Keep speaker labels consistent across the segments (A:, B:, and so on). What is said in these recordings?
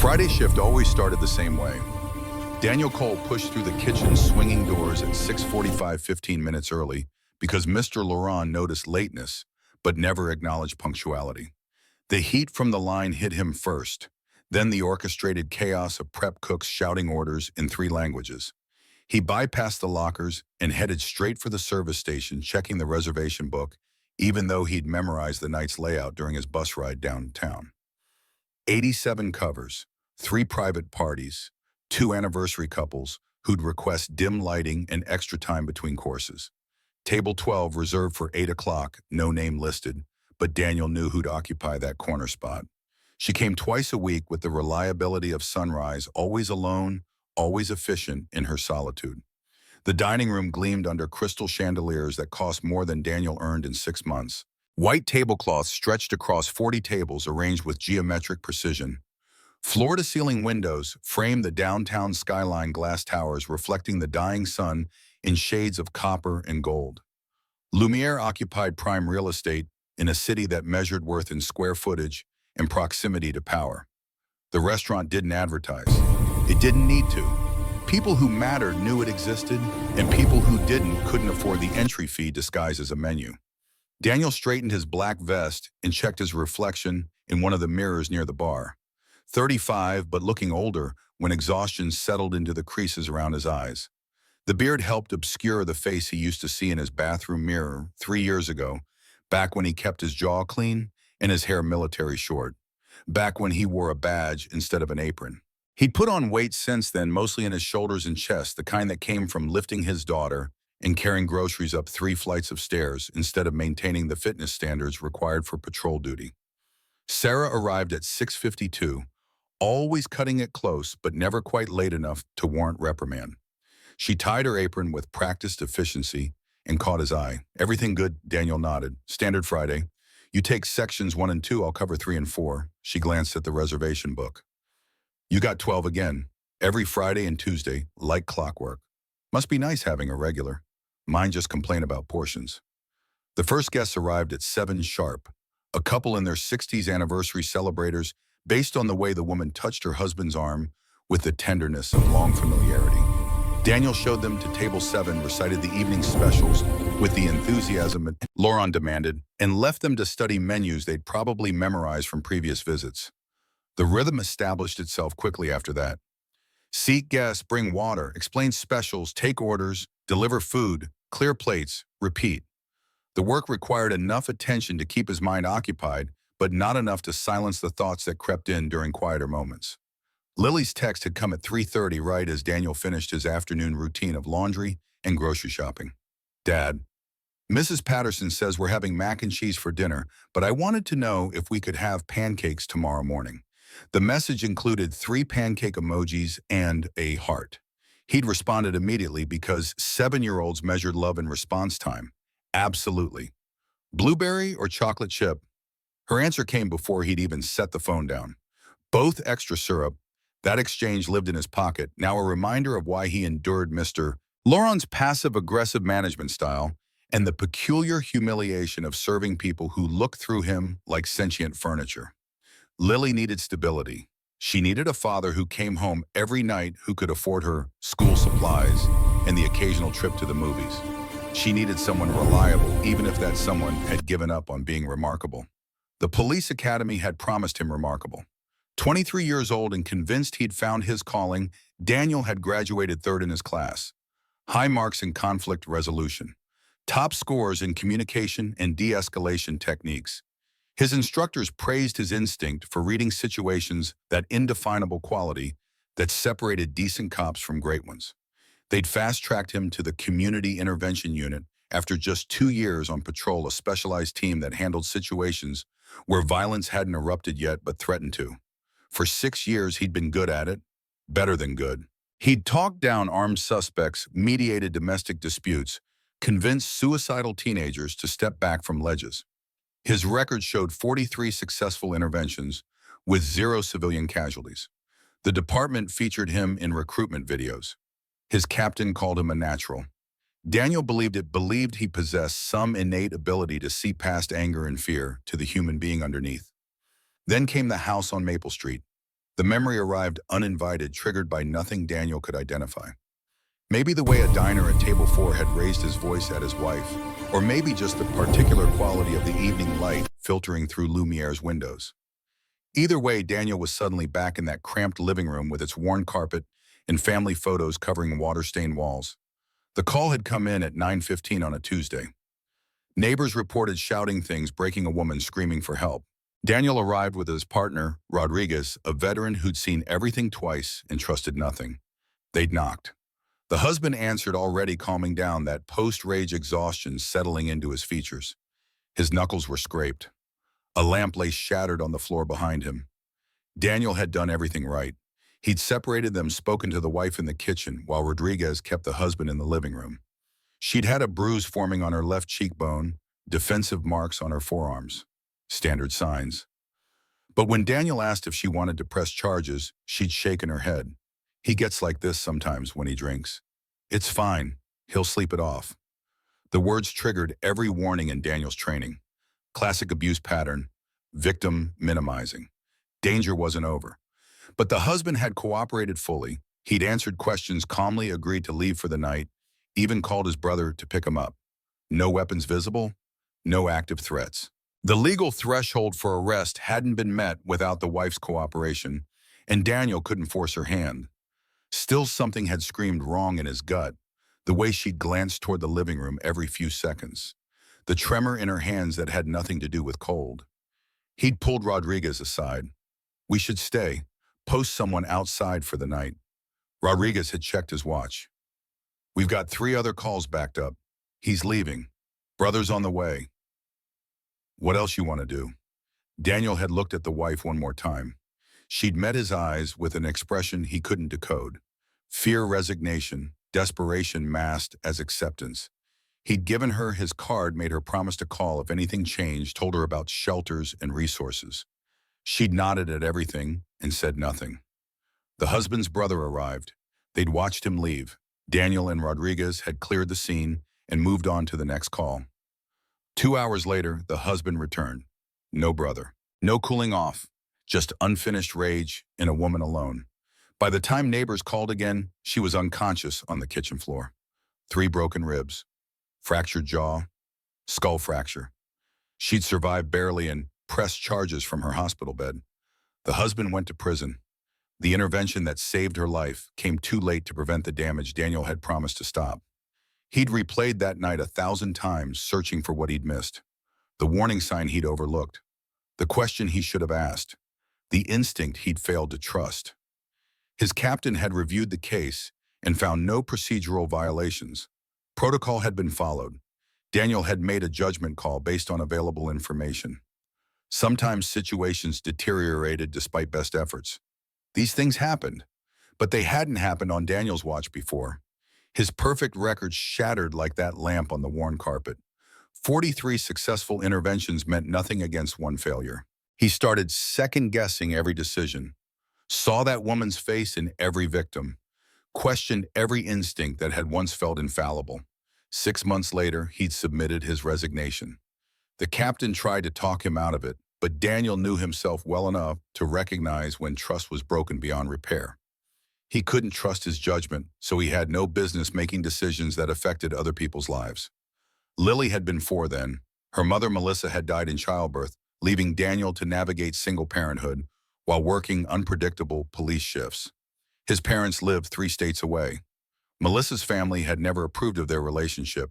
A: Friday shift always started the same way. Daniel Cole pushed through the kitchen swinging doors at 6:45, 15 minutes early because Mr. Laurent noticed lateness, but never acknowledged punctuality. The heat from the line hit him first, then the orchestrated chaos of prep cooks shouting orders in 3 languages. He bypassed the lockers and headed straight for the service station, checking the reservation book, even though he'd memorized the night's layout during his bus ride downtown. 87 covers, 3 private parties, 2 anniversary couples who'd request dim lighting and extra time between courses. Table 12 reserved for 8 o'clock, no name listed, but Daniel knew who'd occupy that corner spot. She came twice a week with the reliability of sunrise, always alone, always efficient in her solitude. The dining room gleamed under crystal chandeliers that cost more than Daniel earned in 6 months. White tablecloths stretched across 40 tables arranged with geometric precision. Floor-to-ceiling windows framed the downtown skyline glass towers reflecting the dying sun in shades of copper and gold. Lumiere occupied prime real estate in a city that measured worth in square footage and proximity to power. The restaurant didn't advertise. It didn't need to. People who mattered knew it existed, and people who didn't couldn't afford the entry fee disguised as a menu. Daniel straightened his black vest and checked his reflection in one of the mirrors near the bar. 35, but looking older when exhaustion settled into the creases around his eyes. The beard helped obscure the face he used to see in his bathroom mirror 3 years ago, back when he kept his jaw clean and his hair military short, back when he wore a badge instead of an apron. He'd put on weight since then, mostly in his shoulders and chest, the kind that came from lifting his daughter and carrying groceries up 3 flights of stairs instead of maintaining the fitness standards required for patrol duty. Sarah arrived at 6:52, always cutting it close, but never quite late enough to warrant reprimand. She tied her apron with practiced efficiency and caught his eye. "Everything good?" Daniel nodded. "Standard Friday. You take sections 1 and 2, I'll cover 3 and 4. She glanced at the reservation book. "You got 12 again. Every Friday and Tuesday, like clockwork. Must be nice having a regular. Mine just complain about portions." The first guests arrived at 7 sharp, a couple in their 60s anniversary celebrators based on the way the woman touched her husband's arm with the tenderness of long familiarity. Daniel showed them to table 7, recited the evening specials with the enthusiasm Laurent demanded, and left them to study menus they'd probably memorized from previous visits. The rhythm established itself quickly after that. Seat guests, bring water, explain specials, take orders, deliver food, clear plates, repeat. The work required enough attention to keep his mind occupied, but not enough to silence the thoughts that crept in during quieter moments. Lily's text had come at 3:30, right as Daniel finished his afternoon routine of laundry and grocery shopping. "Dad, Mrs. Patterson says we're having mac and cheese for dinner, but I wanted to know if we could have pancakes tomorrow morning." The message included 3 pancake emojis and a heart. He'd responded immediately because 7-year-olds measured love in response time. "Absolutely." "Blueberry or chocolate chip?" Her answer came before he'd even set the phone down. "Both extra syrup." That exchange lived in his pocket, now a reminder of why he endured Mr. Laurent's passive-aggressive management style and the peculiar humiliation of serving people who looked through him like sentient furniture. Lily needed stability. She needed a father who came home every night, who could afford her school supplies and the occasional trip to the movies. She needed someone reliable, even if that someone had given up on being remarkable. The police academy had promised him remarkable. 23 years old and convinced he'd found his calling, Daniel had graduated 3rd in his class. High marks in conflict resolution. Top scores in communication and de-escalation techniques. His instructors praised his instinct for reading situations, that indefinable quality that separated decent cops from great ones. They'd fast-tracked him to the Community Intervention Unit after just 2 years on patrol, a specialized team that handled situations where violence hadn't erupted yet but threatened to. For 6 years, he'd been good at it, better than good. He'd talked down armed suspects, mediated domestic disputes, convinced suicidal teenagers to step back from ledges. His record showed 43 successful interventions with 0 civilian casualties. The department featured him in recruitment videos. His captain called him a natural. Daniel believed he possessed some innate ability to see past anger and fear to the human being underneath. Then came the house on Maple Street. The memory arrived uninvited, triggered by nothing Daniel could identify. Maybe the way a diner at table 4 had raised his voice at his wife, or maybe just the particular quality of the evening light filtering through Lumiere's windows. Either way, Daniel was suddenly back in that cramped living room with its worn carpet and family photos covering water-stained walls. The call had come in at 9:15 on a Tuesday. Neighbors reported shouting things, breaking a woman screaming for help. Daniel arrived with his partner, Rodriguez, a veteran who'd seen everything twice and trusted nothing. They'd knocked. The husband answered, already calming down, that post-rage exhaustion settling into his features. His knuckles were scraped. A lamp lay shattered on the floor behind him. Daniel had done everything right. He'd separated them, spoken to the wife in the kitchen, while Rodriguez kept the husband in the living room. She'd had a bruise forming on her left cheekbone, defensive marks on her forearms. Standard signs. But when Daniel asked if she wanted to press charges, she'd shaken her head. He gets like this sometimes when he drinks. It's fine. He'll sleep it off. The words triggered every warning in Daniel's training. Classic abuse pattern, victim minimizing. Danger wasn't over. But the husband had cooperated fully. He'd answered questions calmly, agreed to leave for the night, even called his brother to pick him up. No weapons visible, no active threats. The legal threshold for arrest hadn't been met without the wife's cooperation, and Daniel couldn't force her hand. Still, something had screamed wrong in his gut, the way she'd glanced toward the living room every few seconds, the tremor in her hands that had nothing to do with cold. He'd pulled Rodriguez aside. We should stay, post someone outside for the night. Rodriguez had checked his watch. We've got 3 other calls backed up. He's leaving. Brother's on the way. What else you want to do? Daniel had looked at the wife one more time. She'd met his eyes with an expression he couldn't decode. Fear, resignation, desperation masked as acceptance. He'd given her his card, made her promise to call if anything changed, told her about shelters and resources. She'd nodded at everything and said nothing. The husband's brother arrived. They'd watched him leave. Daniel and Rodriguez had cleared the scene and moved on to the next call. 2 hours later, the husband returned. No brother. No cooling off. Just unfinished rage and a woman alone. By the time neighbors called again, she was unconscious on the kitchen floor. 3 broken ribs, fractured jaw, skull fracture. She'd survived barely and pressed charges from her hospital bed. The husband went to prison. The intervention that saved her life came too late to prevent the damage Daniel had promised to stop. He'd replayed that night 1,000 times, searching for what he'd missed. The warning sign he'd overlooked. The question he should have asked. The instinct he'd failed to trust. His captain had reviewed the case and found no procedural violations. Protocol had been followed. Daniel had made a judgment call based on available information. Sometimes situations deteriorated despite best efforts. These things happened, but they hadn't happened on Daniel's watch before. His perfect record shattered like that lamp on the worn carpet. 43 successful interventions meant nothing against 1 failure. He started second-guessing every decision, saw that woman's face in every victim, questioned every instinct that had once felt infallible. 6 months later, he'd submitted his resignation. The captain tried to talk him out of it, but Daniel knew himself well enough to recognize when trust was broken beyond repair. He couldn't trust his judgment, so he had no business making decisions that affected other people's lives. Lily had been 4 then. Her mother, Melissa, had died in childbirth, leaving Daniel to navigate single parenthood while working unpredictable police shifts. His parents lived 3 states away. Melissa's family had never approved of their relationship.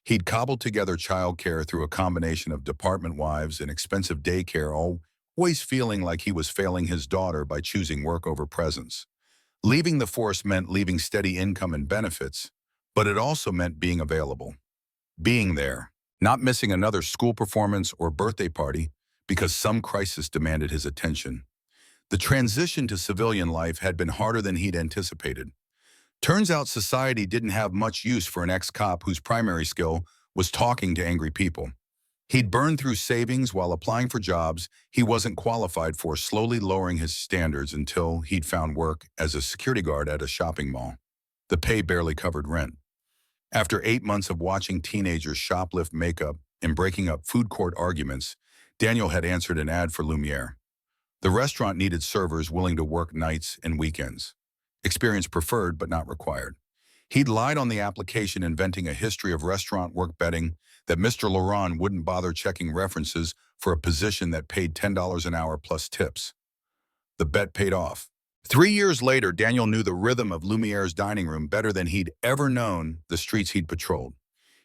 A: He'd cobbled together childcare through a combination of department wives and expensive daycare, always feeling like he was failing his daughter by choosing work over presence. Leaving the force meant leaving steady income and benefits, but it also meant being available. Being there, not missing another school performance or birthday party because some crisis demanded his attention. The transition to civilian life had been harder than he'd anticipated. Turns out society didn't have much use for an ex-cop whose primary skill was talking to angry people. He'd burned through savings while applying for jobs he wasn't qualified for, slowly lowering his standards until he'd found work as a security guard at a shopping mall. The pay barely covered rent. After 8 months of watching teenagers shoplift makeup and breaking up food court arguments, Daniel had answered an ad for Lumiere. The restaurant needed servers willing to work nights and weekends. Experience preferred but not required. He'd lied on the application, inventing a history of restaurant work, betting that Mr. Laurent wouldn't bother checking references for a position that paid $10 an hour plus tips. The bet paid off. 3 years later, Daniel knew the rhythm of Lumiere's dining room better than he'd ever known the streets he'd patrolled.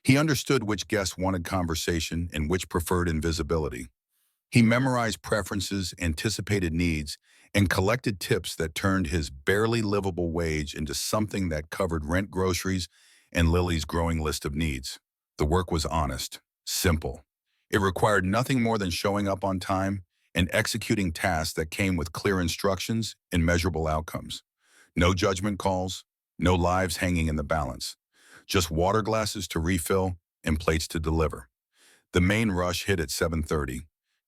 A: He understood which guests wanted conversation and which preferred invisibility. He memorized preferences, anticipated needs, and collected tips that turned his barely livable wage into something that covered rent, groceries, and Lily's growing list of needs. The work was honest, simple. It required nothing more than showing up on time and executing tasks that came with clear instructions and measurable outcomes. No judgment calls, no lives hanging in the balance. Just water glasses to refill and plates to deliver. The main rush hit at 7:30.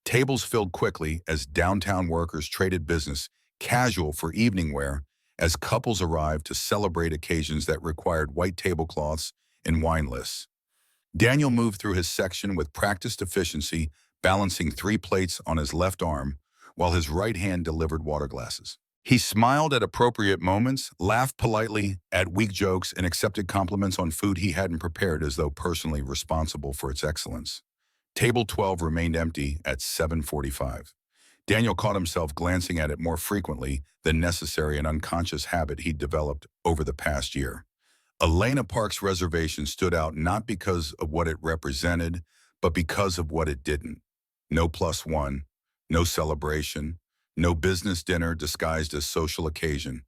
A: Tables filled quickly as downtown workers traded business casual for evening wear as couples arrived to celebrate occasions that required white tablecloths and wine lists. Daniel moved through his section with practiced efficiency, balancing 3 plates on his left arm while his right hand delivered water glasses. He smiled at appropriate moments, laughed politely at weak jokes, and accepted compliments on food he hadn't prepared as though personally responsible for its excellence. Table 12 remained empty at 7:45. Daniel caught himself glancing at it more frequently than necessary, an unconscious habit he'd developed over the past year. Elena Park's reservation stood out not because of what it represented, but because of what it didn't. No +1, no celebration, no business dinner disguised as social occasion.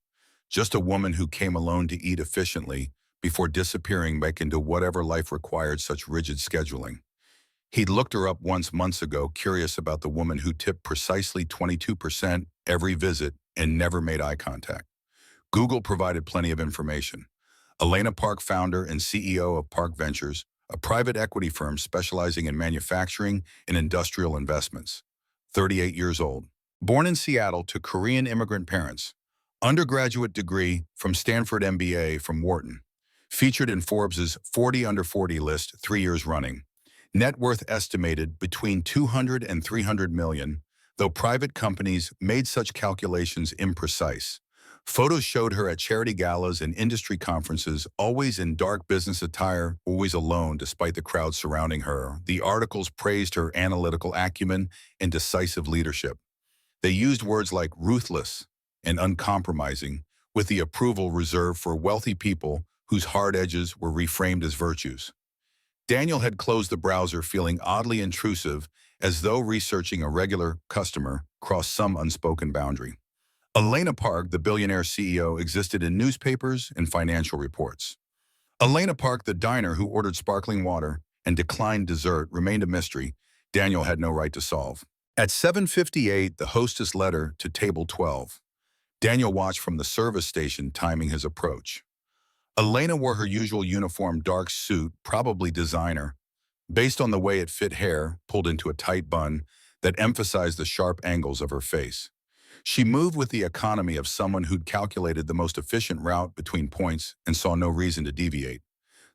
A: Just a woman who came alone to eat efficiently before disappearing back into whatever life required such rigid scheduling. He'd looked her up once months ago, curious about the woman who tipped precisely 22% every visit and never made eye contact. Google provided plenty of information. Elena Park, founder and CEO of Park Ventures, a private equity firm specializing in manufacturing and industrial investments. 38 years old. Born in Seattle to Korean immigrant parents. Undergraduate degree from Stanford, MBA from Wharton. Featured in Forbes' 40 Under 40 list 3 years running. Net worth estimated between 200 and 300 million, though private companies made such calculations imprecise. Photos showed her at charity galas and industry conferences, always in dark business attire, always alone despite the crowd surrounding her. The articles praised her analytical acumen and decisive leadership. They used words like ruthless and uncompromising, with the approval reserved for wealthy people whose hard edges were reframed as virtues. Daniel had closed the browser, feeling oddly intrusive, as though researching a regular customer crossed some unspoken boundary. Elena Park, the billionaire CEO, existed in newspapers and financial reports. Elena Park, the diner who ordered sparkling water and declined dessert, remained a mystery Daniel had no right to solve. At 7:58, the hostess led her to table 12. Daniel watched from the service station, timing his approach. Elena wore her usual uniform dark suit, probably designer, based on the way it fit hair pulled into a tight bun that emphasized the sharp angles of her face. She moved with the economy of someone who'd calculated the most efficient route between points and saw no reason to deviate.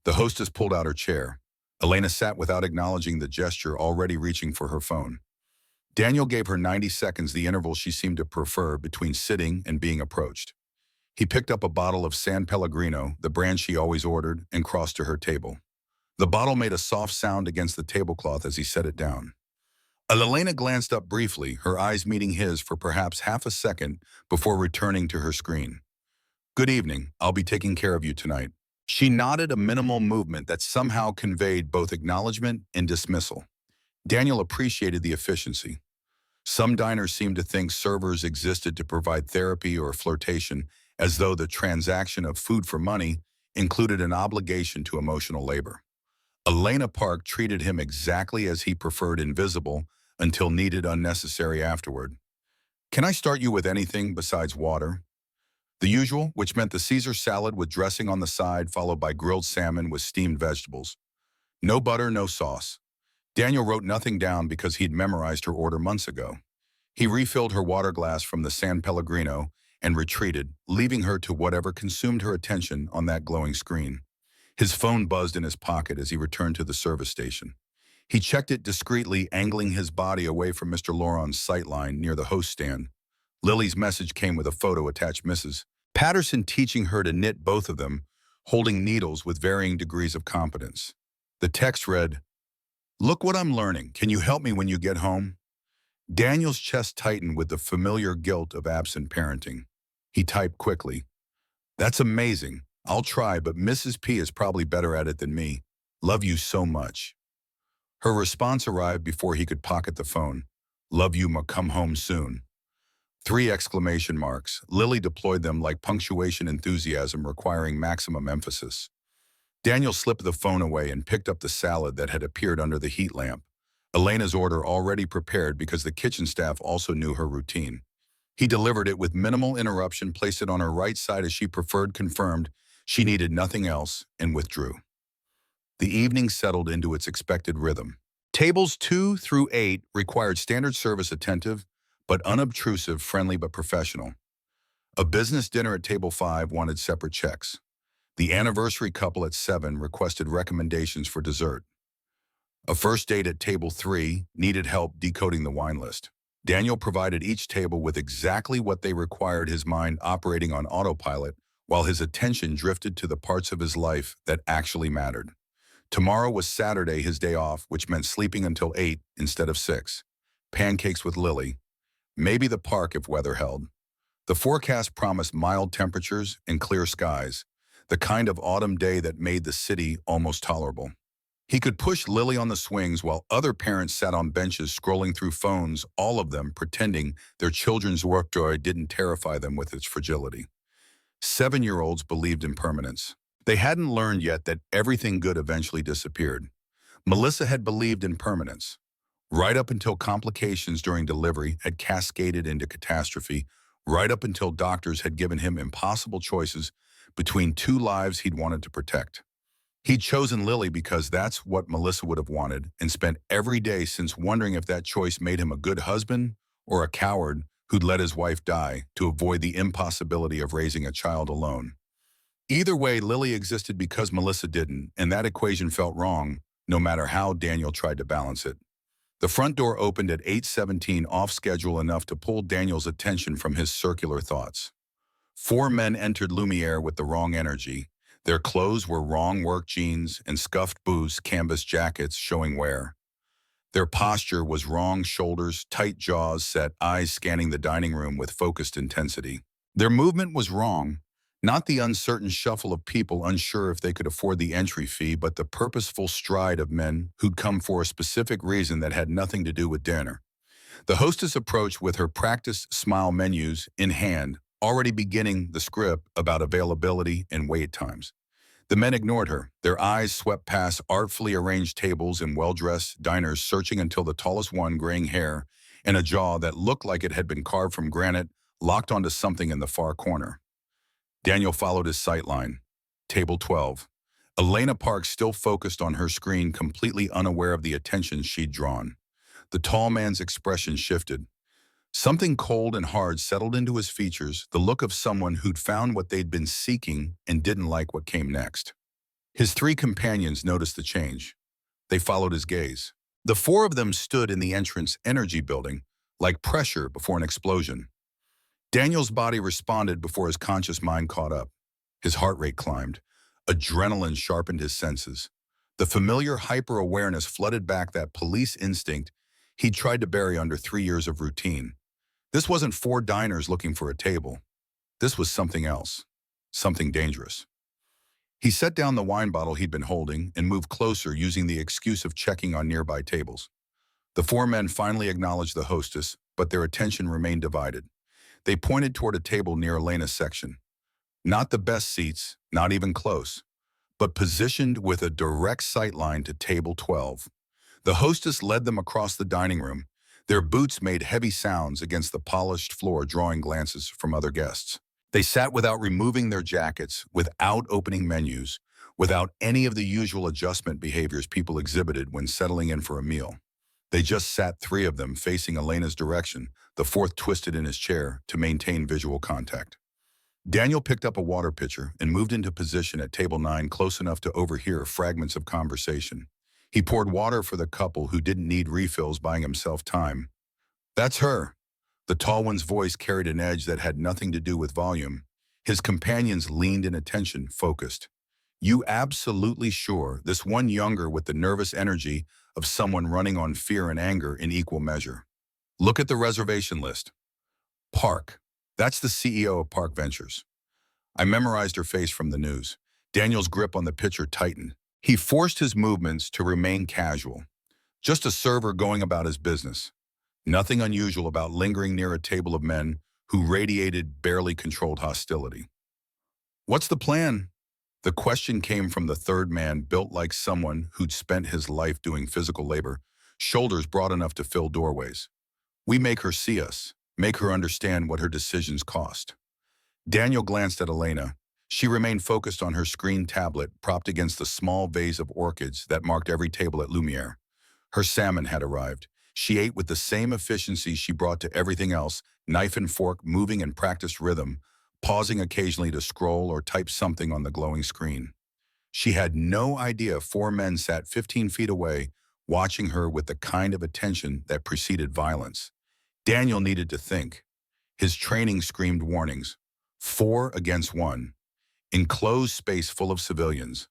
A: The hostess pulled out her chair. Elena sat without acknowledging the gesture, already reaching for her phone. Daniel gave her 90 seconds, the interval she seemed to prefer between sitting and being approached. He picked up a bottle of San Pellegrino, the brand she always ordered, and crossed to her table. The bottle made a soft sound against the tablecloth as he set it down. Elena glanced up briefly, her eyes meeting his for perhaps half a second before returning to her screen. "Good evening. I'll be taking care of you tonight." She nodded, a minimal movement that somehow conveyed both acknowledgement and dismissal. Daniel appreciated the efficiency. Some diners seemed to think servers existed to provide therapy or flirtation, as though the transaction of food for money included an obligation to emotional labor. Elena Park treated him exactly as he preferred, invisible until needed, unnecessary afterward. "Can I start you with anything besides water?" The usual, which meant the Caesar salad with dressing on the side, followed by grilled salmon with steamed vegetables. No butter, no sauce. Daniel wrote nothing down because he'd memorized her order months ago. He refilled her water glass from the San Pellegrino and retreated, leaving her to whatever consumed her attention on that glowing screen. His phone buzzed in his pocket as he returned to the service station. He checked it discreetly, angling his body away from Mr. Laurent's sightline near the host stand. Lily's message came with a photo attached. Mrs. Patterson teaching her to knit, both of them holding needles with varying degrees of competence. The text read, "Look what I'm learning. Can you help me when you get home?" Daniel's chest tightened with the familiar guilt of absent parenting. He typed quickly, "That's amazing. I'll try, but Mrs. P is probably better at it than me. Love you so much." Her response arrived before he could pocket the phone. "Love you, ma, come home soon." 3 exclamation marks. Lily deployed them like punctuation enthusiasm requiring maximum emphasis. Daniel slipped the phone away and picked up the salad that had appeared under the heat lamp. Elena's order already prepared because the kitchen staff also knew her routine. He delivered it with minimal interruption, placed it on her right side as she preferred, confirmed she needed nothing else, and withdrew. The evening settled into its expected rhythm. Tables 2 through 8 required standard service, attentive but unobtrusive, friendly but professional. A business dinner at table 5 wanted separate checks. The anniversary couple at 7 requested recommendations for dessert. A first date at table 3 needed help decoding the wine list. Daniel provided each table with exactly what they required, his mind operating on autopilot while his attention drifted to the parts of his life that actually mattered. Tomorrow was Saturday, his day off, which meant sleeping until 8 instead of 6. Pancakes with Lily. Maybe the park if weather held. The forecast promised mild temperatures and clear skies, the kind of autumn day that made the city almost tolerable. He could push Lily on the swings while other parents sat on benches scrolling through phones, all of them pretending their children's work joy didn't terrify them with its fragility. 7-year-olds believed in permanence. They hadn't learned yet that everything good eventually disappeared. Melissa had believed in permanence, right up until complications during delivery had cascaded into catastrophe, right up until doctors had given him impossible choices between 2 lives he'd wanted to protect. He'd chosen Lily because that's what Melissa would have wanted, and spent every day since wondering if that choice made him a good husband or a coward who'd let his wife die to avoid the impossibility of raising a child alone. Either way, Lily existed because Melissa didn't, and that equation felt wrong, no matter how Daniel tried to balance it. The front door opened at 8:17, off schedule enough to pull Daniel's attention from his circular thoughts. 4 men entered Lumiere with the wrong energy. Their clothes were wrong: work jeans and scuffed boots, canvas jackets showing wear. Their posture was wrong: shoulders, tight jaws set, eyes scanning the dining room with focused intensity. Their movement was wrong. Not the uncertain shuffle of people unsure if they could afford the entry fee, but the purposeful stride of men who'd come for a specific reason that had nothing to do with dinner. The hostess approached with her practiced smile, menus in hand, already beginning the script about availability and wait times. The men ignored her. Their eyes swept past artfully arranged tables and well-dressed diners, searching until the tallest one, graying hair and a jaw that looked like it had been carved from granite, locked onto something in the far corner. Daniel followed his sightline. Table 12. Elena Park still focused on her screen, completely unaware of the attention she'd drawn. The tall man's expression shifted. Something cold and hard settled into his features, the look of someone who'd found what they'd been seeking and didn't like what came next. His 3 companions noticed the change. They followed his gaze. The 4 of them stood in the entrance energy building, like pressure before an explosion. Daniel's body responded before his conscious mind caught up. His heart rate climbed. Adrenaline sharpened his senses. The familiar hyper-awareness flooded back, that police instinct he'd tried to bury under 3 years of routine. This wasn't 4 diners looking for a table. This was something else, something dangerous. He set down the wine bottle he'd been holding and moved closer, using the excuse of checking on nearby tables. The 4 men finally acknowledged the hostess, but their attention remained divided. They pointed toward a table near Elena's section. Not the best seats, not even close, but positioned with a direct sightline to table 12. The hostess led them across the dining room. Their boots made heavy sounds against the polished floor, drawing glances from other guests. They sat without removing their jackets, without opening menus, without any of the usual adjustment behaviors people exhibited when settling in for a meal. They just sat, 3 of them facing Elena's direction, the 4th twisted in his chair to maintain visual contact. Daniel picked up a water pitcher and moved into position at table 9, close enough to overhear fragments of conversation. He poured water for the couple who didn't need refills, buying himself time. That's her. The tall one's voice carried an edge that had nothing to do with volume. His companions leaned in attention, focused. You absolutely sure? This one younger with the nervous energy of someone running on fear and anger in equal measure. Look at the reservation list. Park. That's the CEO of Park Ventures. I memorized her face from the news. Daniel's grip on the pitcher tightened. He forced his movements to remain casual. Just a server going about his business. Nothing unusual about lingering near a table of men who radiated barely controlled hostility. What's the plan? The question came from the third man, built like someone who'd spent his life doing physical labor, shoulders broad enough to fill doorways. We make her see us, make her understand what her decisions cost. Daniel glanced at Elena. She remained focused on her screen tablet, propped against the small vase of orchids that marked every table at Lumiere. Her salmon had arrived. She ate with the same efficiency she brought to everything else, knife and fork moving in practiced rhythm, pausing occasionally to scroll or type something on the glowing screen. She had no idea four men sat 15 feet away, watching her with the kind of attention that preceded violence. Daniel needed to think. His training screamed warnings. 4 against 1. Enclosed space full of civilians.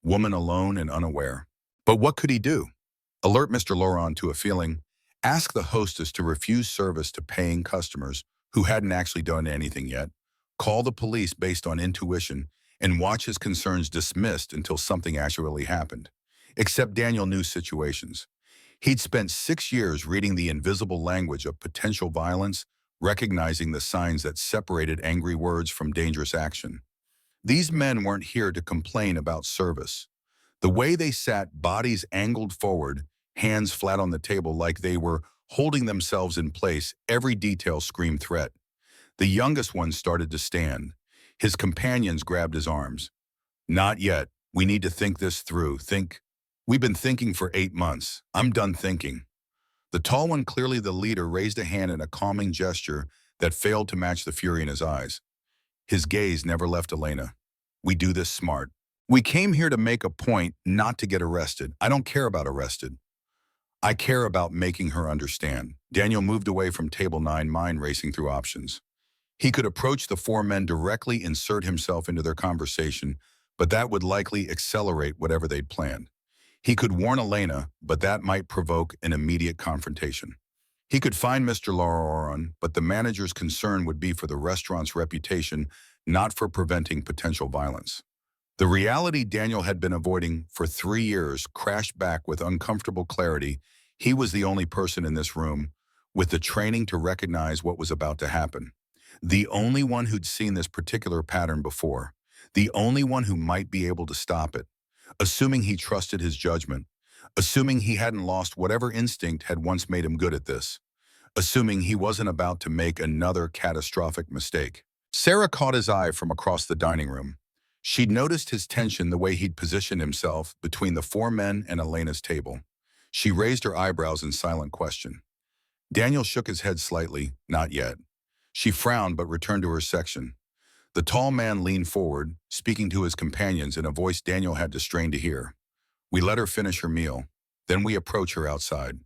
A: Woman alone and unaware. But what could he do? Alert Mr. Laurent to a feeling. Ask the hostess to refuse service to paying customers who hadn't actually done anything yet. Call the police based on intuition and watch his concerns dismissed until something actually happened. Except Daniel knew situations. He'd spent 6 years reading the invisible language of potential violence, recognizing the signs that separated angry words from dangerous action. These men weren't here to complain about service. The way they sat, bodies angled forward, hands flat on the table like they were holding themselves in place, every detail screamed threat. The youngest one started to stand. His companions grabbed his arms. Not yet. We need to think this through. Think. We've been thinking for 8 months. I'm done thinking. The tall one, clearly the leader, raised a hand in a calming gesture that failed to match the fury in his eyes. His gaze never left Elena. We do this smart. We came here to make a point, not to get arrested. I don't care about arrested. I care about making her understand. Daniel moved away from table 9, mind racing through options. He could approach the 4 men directly, insert himself into their conversation, but that would likely accelerate whatever they'd planned. He could warn Elena, but that might provoke an immediate confrontation. He could find Mr. Laurent, but the manager's concern would be for the restaurant's reputation, not for preventing potential violence. The reality Daniel had been avoiding for 3 years crashed back with uncomfortable clarity. He was the only person in this room with the training to recognize what was about to happen. The only one who'd seen this particular pattern before. The only one who might be able to stop it. Assuming he trusted his judgment. Assuming he hadn't lost whatever instinct had once made him good at this. Assuming he wasn't about to make another catastrophic mistake. Sarah caught his eye from across the dining room. She'd noticed his tension, the way he'd positioned himself between the 4 men and Elena's table. She raised her eyebrows in silent question. Daniel shook his head slightly, not yet. She frowned but returned to her section. The tall man leaned forward, speaking to his companions in a voice Daniel had to strain to hear. We let her finish her meal. Then we approach her outside.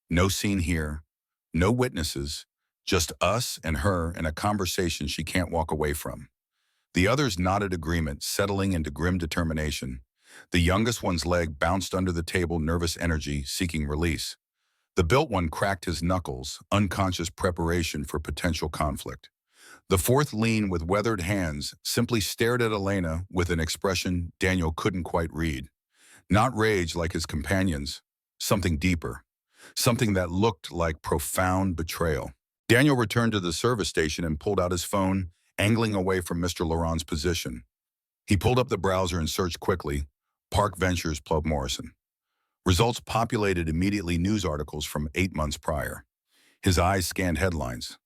A: No scene here. No witnesses. Just us and her in a conversation she can't walk away from. The others nodded agreement, settling into grim determination. The youngest one's leg bounced under the table, nervous energy, seeking release. The built one cracked his knuckles, unconscious preparation for potential conflict. The fourth lean with weathered hands simply stared at Elena with an expression Daniel couldn't quite read. Not rage like his companions, something deeper. Something that looked like profound betrayal. Daniel returned to the service station and pulled out his phone, angling away from Mr. Laurent's position. He pulled up the browser and searched quickly, Park Ventures Plug Morrison. Results populated immediately, news articles from 8 months prior. His eyes scanned headlines.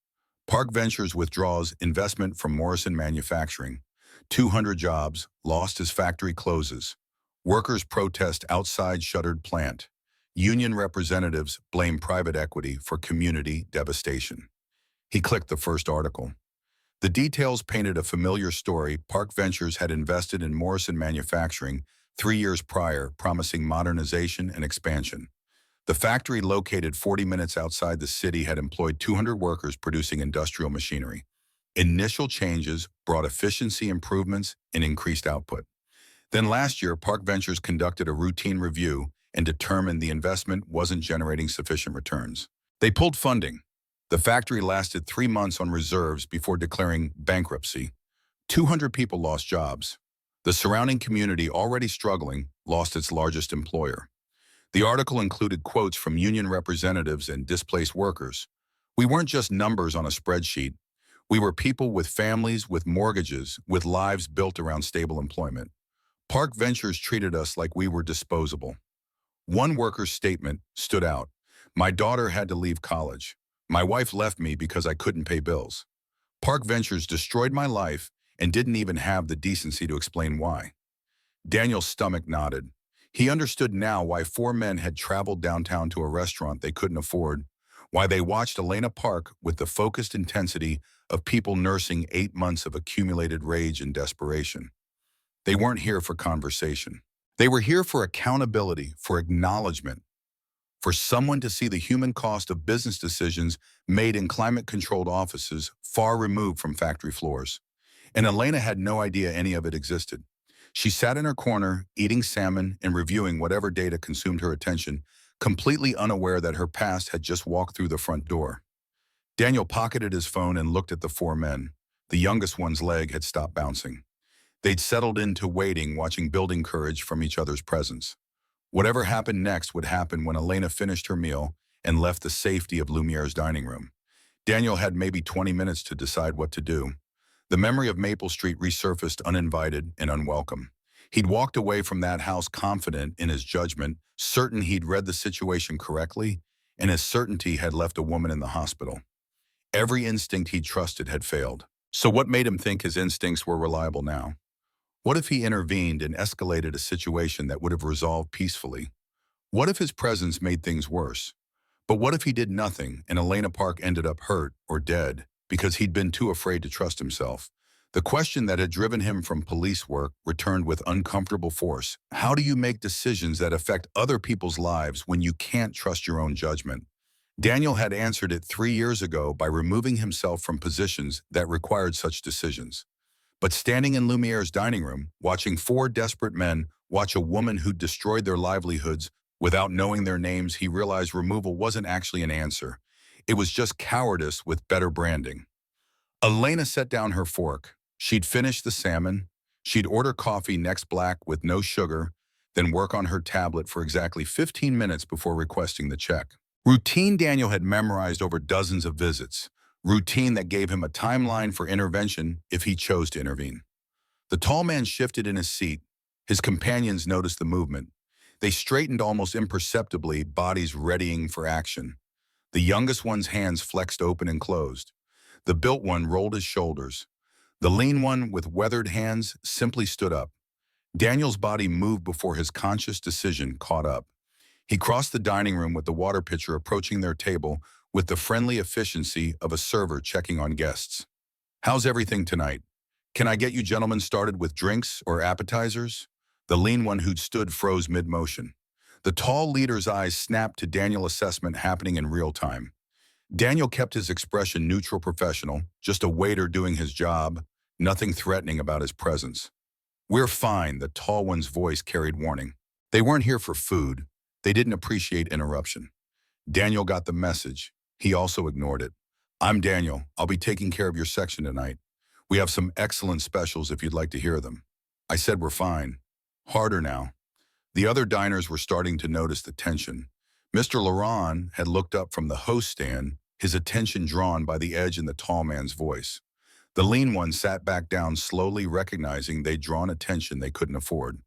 A: Park Ventures withdraws investment from Morrison Manufacturing. 200 jobs, lost as factory closes. Workers protest outside shuttered plant. Union representatives blame private equity for community devastation. He clicked the first article. The details painted a familiar story. Park Ventures had invested in Morrison Manufacturing, 3 years prior, promising modernization and expansion. The factory, located 40 minutes outside the city, had employed 200 workers producing industrial machinery. Initial changes brought efficiency improvements and increased output. Then last year, Park Ventures conducted a routine review and determined the investment wasn't generating sufficient returns. They pulled funding. The factory lasted 3 months on reserves before declaring bankruptcy. 200 people lost jobs. The surrounding community, already struggling, lost its largest employer. The article included quotes from union representatives and displaced workers. "We weren't just numbers on a spreadsheet. We were people with families, with mortgages, with lives built around stable employment. Park Ventures treated us like we were disposable." One worker's statement stood out. "My daughter had to leave college. My wife left me because I couldn't pay bills. Park Ventures destroyed my life and didn't even have the decency to explain why." Daniel's stomach knotted. He understood now why four men had traveled downtown to a restaurant they couldn't afford, why they watched Elena Park with the focused intensity of people nursing 8 months of accumulated rage and desperation. They weren't here for conversation. They were here for accountability, for acknowledgement, for someone to see the human cost of business decisions made in climate-controlled offices far removed from factory floors. And Elena had no idea any of it existed. She sat in her corner, eating salmon and reviewing whatever data consumed her attention, completely unaware that her past had just walked through the front door. Daniel pocketed his phone and looked at the four men. The youngest one's leg had stopped bouncing. They'd settled into waiting, watching, building courage from each other's presence. Whatever happened next would happen when Elena finished her meal and left the safety of Lumiere's dining room. Daniel had maybe 20 minutes to decide what to do. The memory of Maple Street resurfaced uninvited and unwelcome. He'd walked away from that house confident in his judgment, certain he'd read the situation correctly, and his certainty had left a woman in the hospital. Every instinct he'd trusted had failed. So what made him think his instincts were reliable now? What if he intervened and escalated a situation that would have resolved peacefully? What if his presence made things worse? But what if he did nothing and Elena Park ended up hurt or dead because he'd been too afraid to trust himself? The question that had driven him from police work returned with uncomfortable force. How do you make decisions that affect other people's lives when you can't trust your own judgment? Daniel had answered it 3 years ago by removing himself from positions that required such decisions. But standing in Lumiere's dining room, watching four desperate men watch a woman who'd destroyed their livelihoods without knowing their names, he realized removal wasn't actually an answer. It was just cowardice with better branding. Elena set down her fork. She'd finish the salmon. She'd order coffee next black with no sugar, then work on her tablet for exactly 15 minutes before requesting the check. Routine Daniel had memorized over dozens of visits. Routine that gave him a timeline for intervention if he chose to intervene. The tall man shifted in his seat. His companions noticed the movement. They straightened almost imperceptibly, bodies readying for action. The youngest one's hands flexed open and closed. The built one rolled his shoulders. The lean one, with weathered hands, simply stood up. Daniel's body moved before his conscious decision caught up. He crossed the dining room with the water pitcher, approaching their table with the friendly efficiency of a server checking on guests. "How's everything tonight? Can I get you gentlemen started with drinks or appetizers?" The lean one who'd stood froze mid-motion. The tall leader's eyes snapped to Daniel's assessment happening in real time. Daniel kept his expression neutral, professional, just a waiter doing his job, nothing threatening about his presence. "We're fine," the tall one's voice carried warning. They weren't here for food. They didn't appreciate interruption. Daniel got the message. He also ignored it. "I'm Daniel. I'll be taking care of your section tonight. We have some excellent specials if you'd like to hear them." I said we're fine. Harder now. The other diners were starting to notice the tension. Mr. Laurent had looked up from the host stand, his attention drawn by the edge in the tall man's voice. The lean one sat back down, slowly recognizing they'd drawn attention they couldn't afford.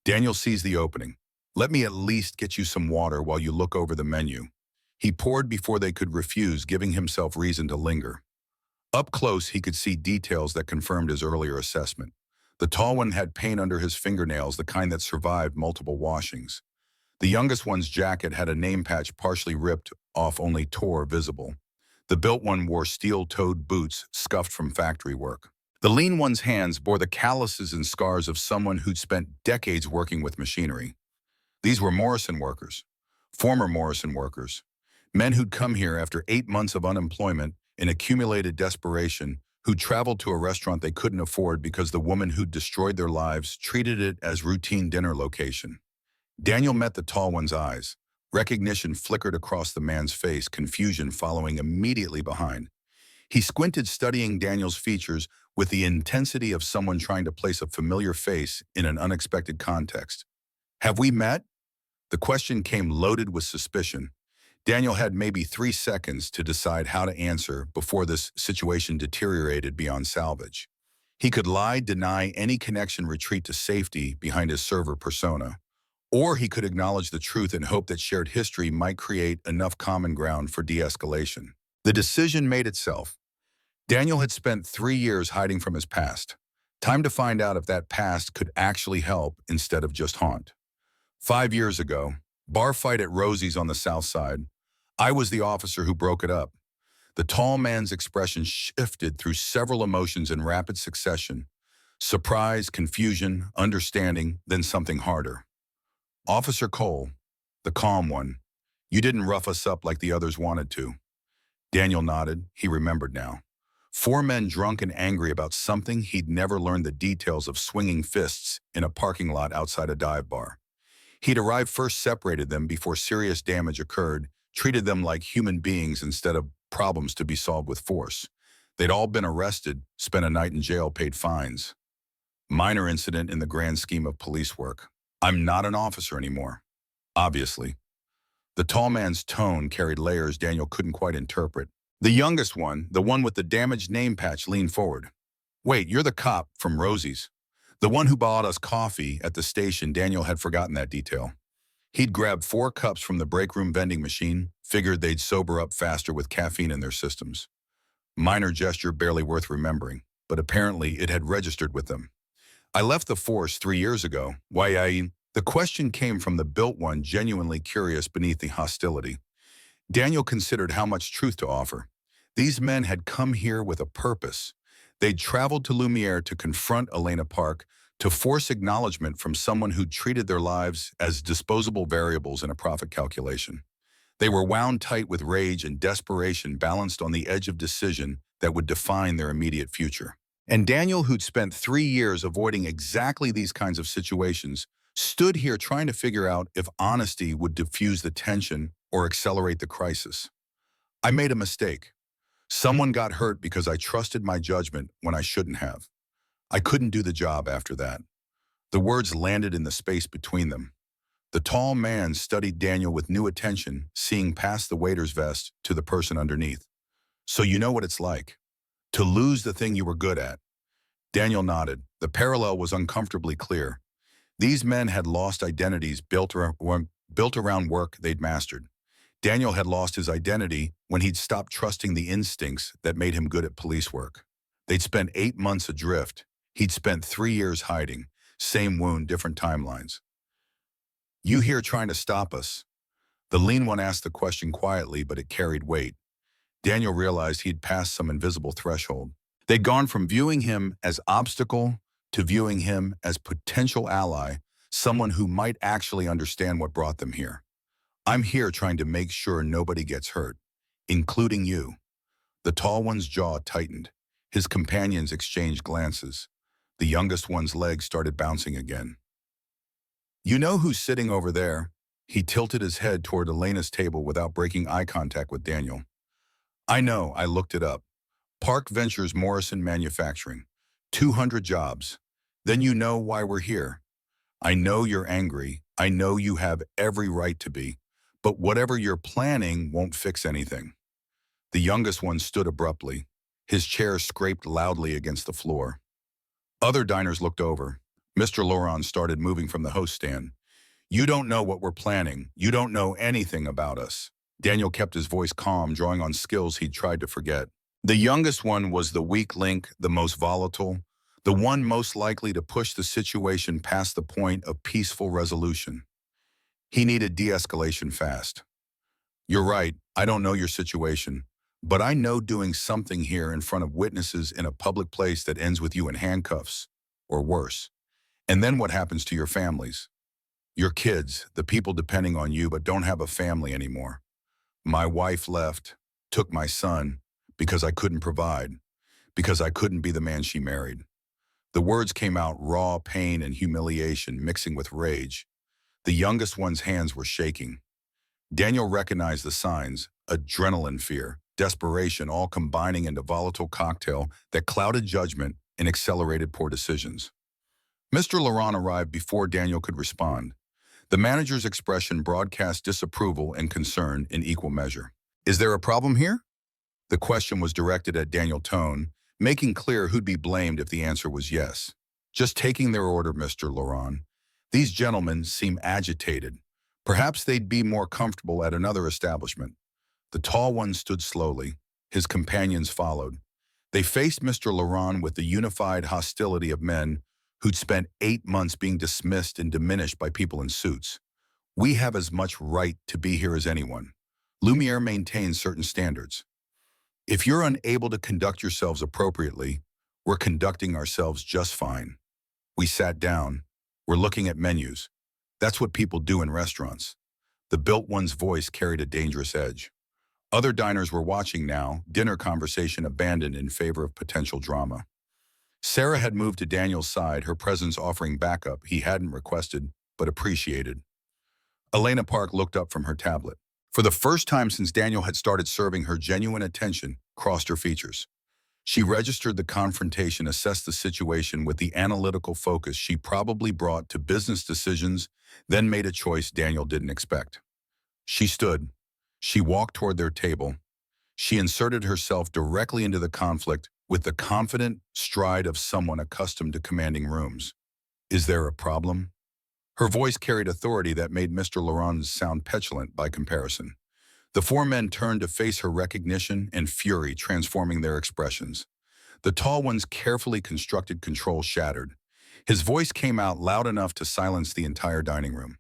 A: Daniel seized the opening. "Let me at least get you some water while you look over the menu." He poured before they could refuse, giving himself reason to linger. Up close, he could see details that confirmed his earlier assessment. The tall one had paint under his fingernails, the kind that survived multiple washings. The youngest one's jacket had a name patch partially ripped off, only tore visible. The built one wore steel-toed boots scuffed from factory work. The lean one's hands bore the calluses and scars of someone who'd spent decades working with machinery. These were Morrison workers, former Morrison workers, men who'd come here after 8 months of unemployment in accumulated desperation, who traveled to a restaurant they couldn't afford because the woman who'd destroyed their lives treated it as routine dinner location. Daniel met the tall one's eyes. Recognition flickered across the man's face, confusion following immediately behind. He squinted, studying Daniel's features with the intensity of someone trying to place a familiar face in an unexpected context. "Have we met?" The question came loaded with suspicion. Daniel had maybe 3 seconds to decide how to answer before this situation deteriorated beyond salvage. He could lie, deny any connection, retreat to safety behind his server persona. Or he could acknowledge the truth and hope that shared history might create enough common ground for de-escalation. The decision made itself. Daniel had spent 3 years hiding from his past. Time to find out if that past could actually help instead of just haunt. 5 years ago, bar fight at Rosie's on the south side. I was the officer who broke it up. The tall man's expression shifted through several emotions in rapid succession. Surprise, confusion, understanding, then something harder. "Officer Cole, the calm one, you didn't rough us up like the others wanted to." Daniel nodded. He remembered now. 4 men drunk and angry about something he'd never learned the details of, swinging fists in a parking lot outside a dive bar. He'd arrived first, separated them before serious damage occurred, treated them like human beings instead of problems to be solved with force. They'd all been arrested, spent a night in jail, paid fines. Minor incident in the grand scheme of police work. "I'm not an officer anymore." Obviously. The tall man's tone carried layers Daniel couldn't quite interpret. The youngest one, the one with the damaged name patch, leaned forward. "Wait, you're the cop from Rosie's. The one who bought us coffee at the station." Daniel had forgotten that detail. He'd grabbed 4 cups from the break room vending machine, figured they'd sober up faster with caffeine in their systems. Minor gesture barely worth remembering, but apparently it had registered with them. "I left the force 3 years ago. Why?" The question came from the built one, genuinely curious beneath the hostility. Daniel considered how much truth to offer. These men had come here with a purpose. They'd traveled to Lumiere to confront Elena Park, to force acknowledgement from someone who treated their lives as disposable variables in a profit calculation. They were wound tight with rage and desperation, balanced on the edge of decision that would define their immediate future. And Daniel, who'd spent 3 years avoiding exactly these kinds of situations, stood here trying to figure out if honesty would diffuse the tension or accelerate the crisis. "I made a mistake. Someone got hurt because I trusted my judgment when I shouldn't have. I couldn't do the job after that." The words landed in the space between them. The tall man studied Daniel with new attention, seeing past the waiter's vest to the person underneath. "So you know what it's like to lose the thing you were good at." Daniel nodded. The parallel was uncomfortably clear. These men had lost identities built around work they'd mastered. Daniel had lost his identity when he'd stopped trusting the instincts that made him good at police work. They'd spent 8 months adrift. He'd spent 3 years hiding. Same wound, different timelines. "You here trying to stop us?" The lean one asked the question quietly, but it carried weight. Daniel realized he'd passed some invisible threshold. They'd gone from viewing him as obstacle to viewing him as potential ally, someone who might actually understand what brought them here. "I'm here trying to make sure nobody gets hurt, including you." The tall one's jaw tightened. His companions exchanged glances. The youngest one's legs started bouncing again. "You know who's sitting over there?" He tilted his head toward Elena's table without breaking eye contact with Daniel. "I know, I looked it up. Park Ventures Morrison Manufacturing. 200 jobs. Then you know why we're here. I know you're angry. I know you have every right to be. But whatever you're planning won't fix anything." The youngest one stood abruptly. His chair scraped loudly against the floor. Other diners looked over. Mr. Laurent started moving from the host stand. "You don't know what we're planning. You don't know anything about us." Daniel kept his voice calm, drawing on skills he'd tried to forget. The youngest one was the weak link, the most volatile, the one most likely to push the situation past the point of peaceful resolution. He needed de-escalation fast. "You're right, I don't know your situation, But I know doing something here in front of witnesses in a public place that ends with you in handcuffs, or worse. And then what happens to your families? Your kids, the people depending on you but don't have a family anymore. My wife left, took my son, because I couldn't provide, because I couldn't be the man she married. The words came out raw pain and humiliation mixing with rage. The youngest one's hands were shaking. Daniel recognized the signs, adrenaline fear, desperation, all combining into volatile cocktail that clouded judgment and accelerated poor decisions. Mr. Laurent arrived before Daniel could respond. The manager's expression broadcast disapproval and concern in equal measure. Is there a problem here? The question was directed at Daniel Tone, making clear who'd be blamed if the answer was yes. Just taking their order, Mr. Laurent. These gentlemen seem agitated. Perhaps they'd be more comfortable at another establishment. The tall one stood slowly. His companions followed. They faced Mr. Laurent with the unified hostility of men who'd spent 8 months being dismissed and diminished by people in suits. We have as much right to be here as anyone. Lumiere maintains certain standards. If you're unable to conduct yourselves appropriately, we're conducting ourselves just fine. We sat down. We're looking at menus. That's what people do in restaurants. The built one's voice carried a dangerous edge. Other diners were watching now, dinner conversation abandoned in favor of potential drama. Sarah had moved to Daniel's side, her presence offering backup he hadn't requested, but appreciated. Elena Park looked up from her tablet. For the first time since Daniel had started serving her, genuine attention crossed her features. She registered the confrontation, assessed the situation with the analytical focus she probably brought to business decisions, then made a choice Daniel didn't expect. She stood. She walked toward their table. She inserted herself directly into the conflict with the confident stride of someone accustomed to commanding rooms. Is there a problem? Her voice carried authority that made Mr. Laurent sound petulant by comparison. The four men turned to face her, recognition and fury transforming their expressions. The tall one's carefully constructed control shattered. His voice came out loud enough to silence the entire dining room.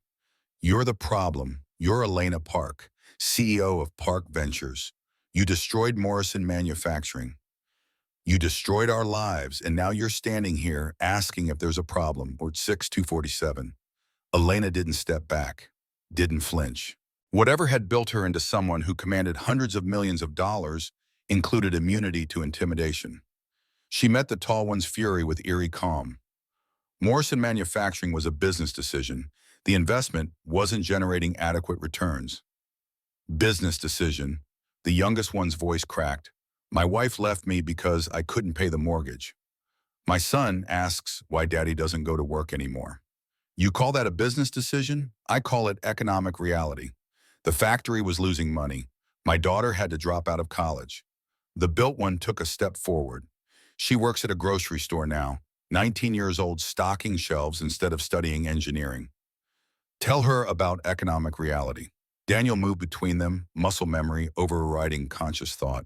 A: You're the problem. You're Elena Park, CEO of Park Ventures. You destroyed Morrison Manufacturing. You destroyed our lives, and now you're standing here asking if there's a problem. Board 6247. Elena didn't step back, didn't flinch. Whatever had built her into someone who commanded hundreds of millions of dollars included immunity to intimidation. She met the tall one's fury with eerie calm. Morrison Manufacturing was a business decision. The investment wasn't generating adequate returns. Business decision. The youngest one's voice cracked. My wife left me because I couldn't pay the mortgage. My son asks why daddy doesn't go to work anymore. You call that a business decision? I call it economic reality. The factory was losing money. My daughter had to drop out of college. The built one took a step forward. She works at a grocery store now, 19 years old, stocking shelves instead of studying engineering. Tell her about economic reality. Daniel moved between them, muscle memory overriding conscious thought.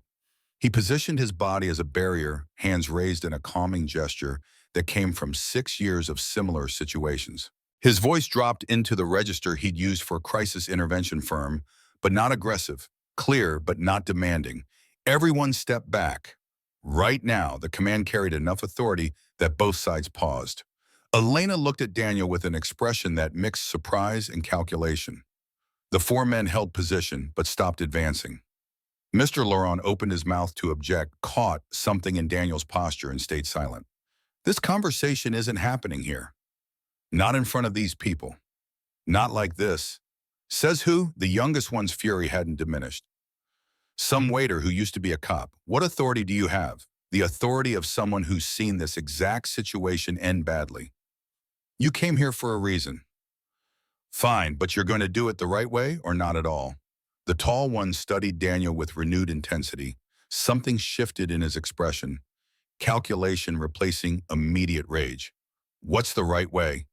A: He positioned his body as a barrier, hands raised in a calming gesture that came from 6 years of similar situations. His voice dropped into the register he'd used for a crisis intervention firm, but not aggressive, clear but not demanding. Everyone stepped back. Right now, the command carried enough authority that both sides paused. Elena looked at Daniel with an expression that mixed surprise and calculation. The four men held position, but stopped advancing. Mr. Laurent opened his mouth to object, caught something in Daniel's posture, and stayed silent. This conversation isn't happening here. Not in front of these people. Not like this. Says who? The youngest one's fury hadn't diminished. Some waiter who used to be a cop. What authority do you have? The authority of someone who's seen this exact situation end badly. You came here for a reason. Fine, but you're going to do it the right way or not at all? The tall one studied Daniel with renewed intensity. Something shifted in his expression. Calculation replacing immediate rage. What's the right way?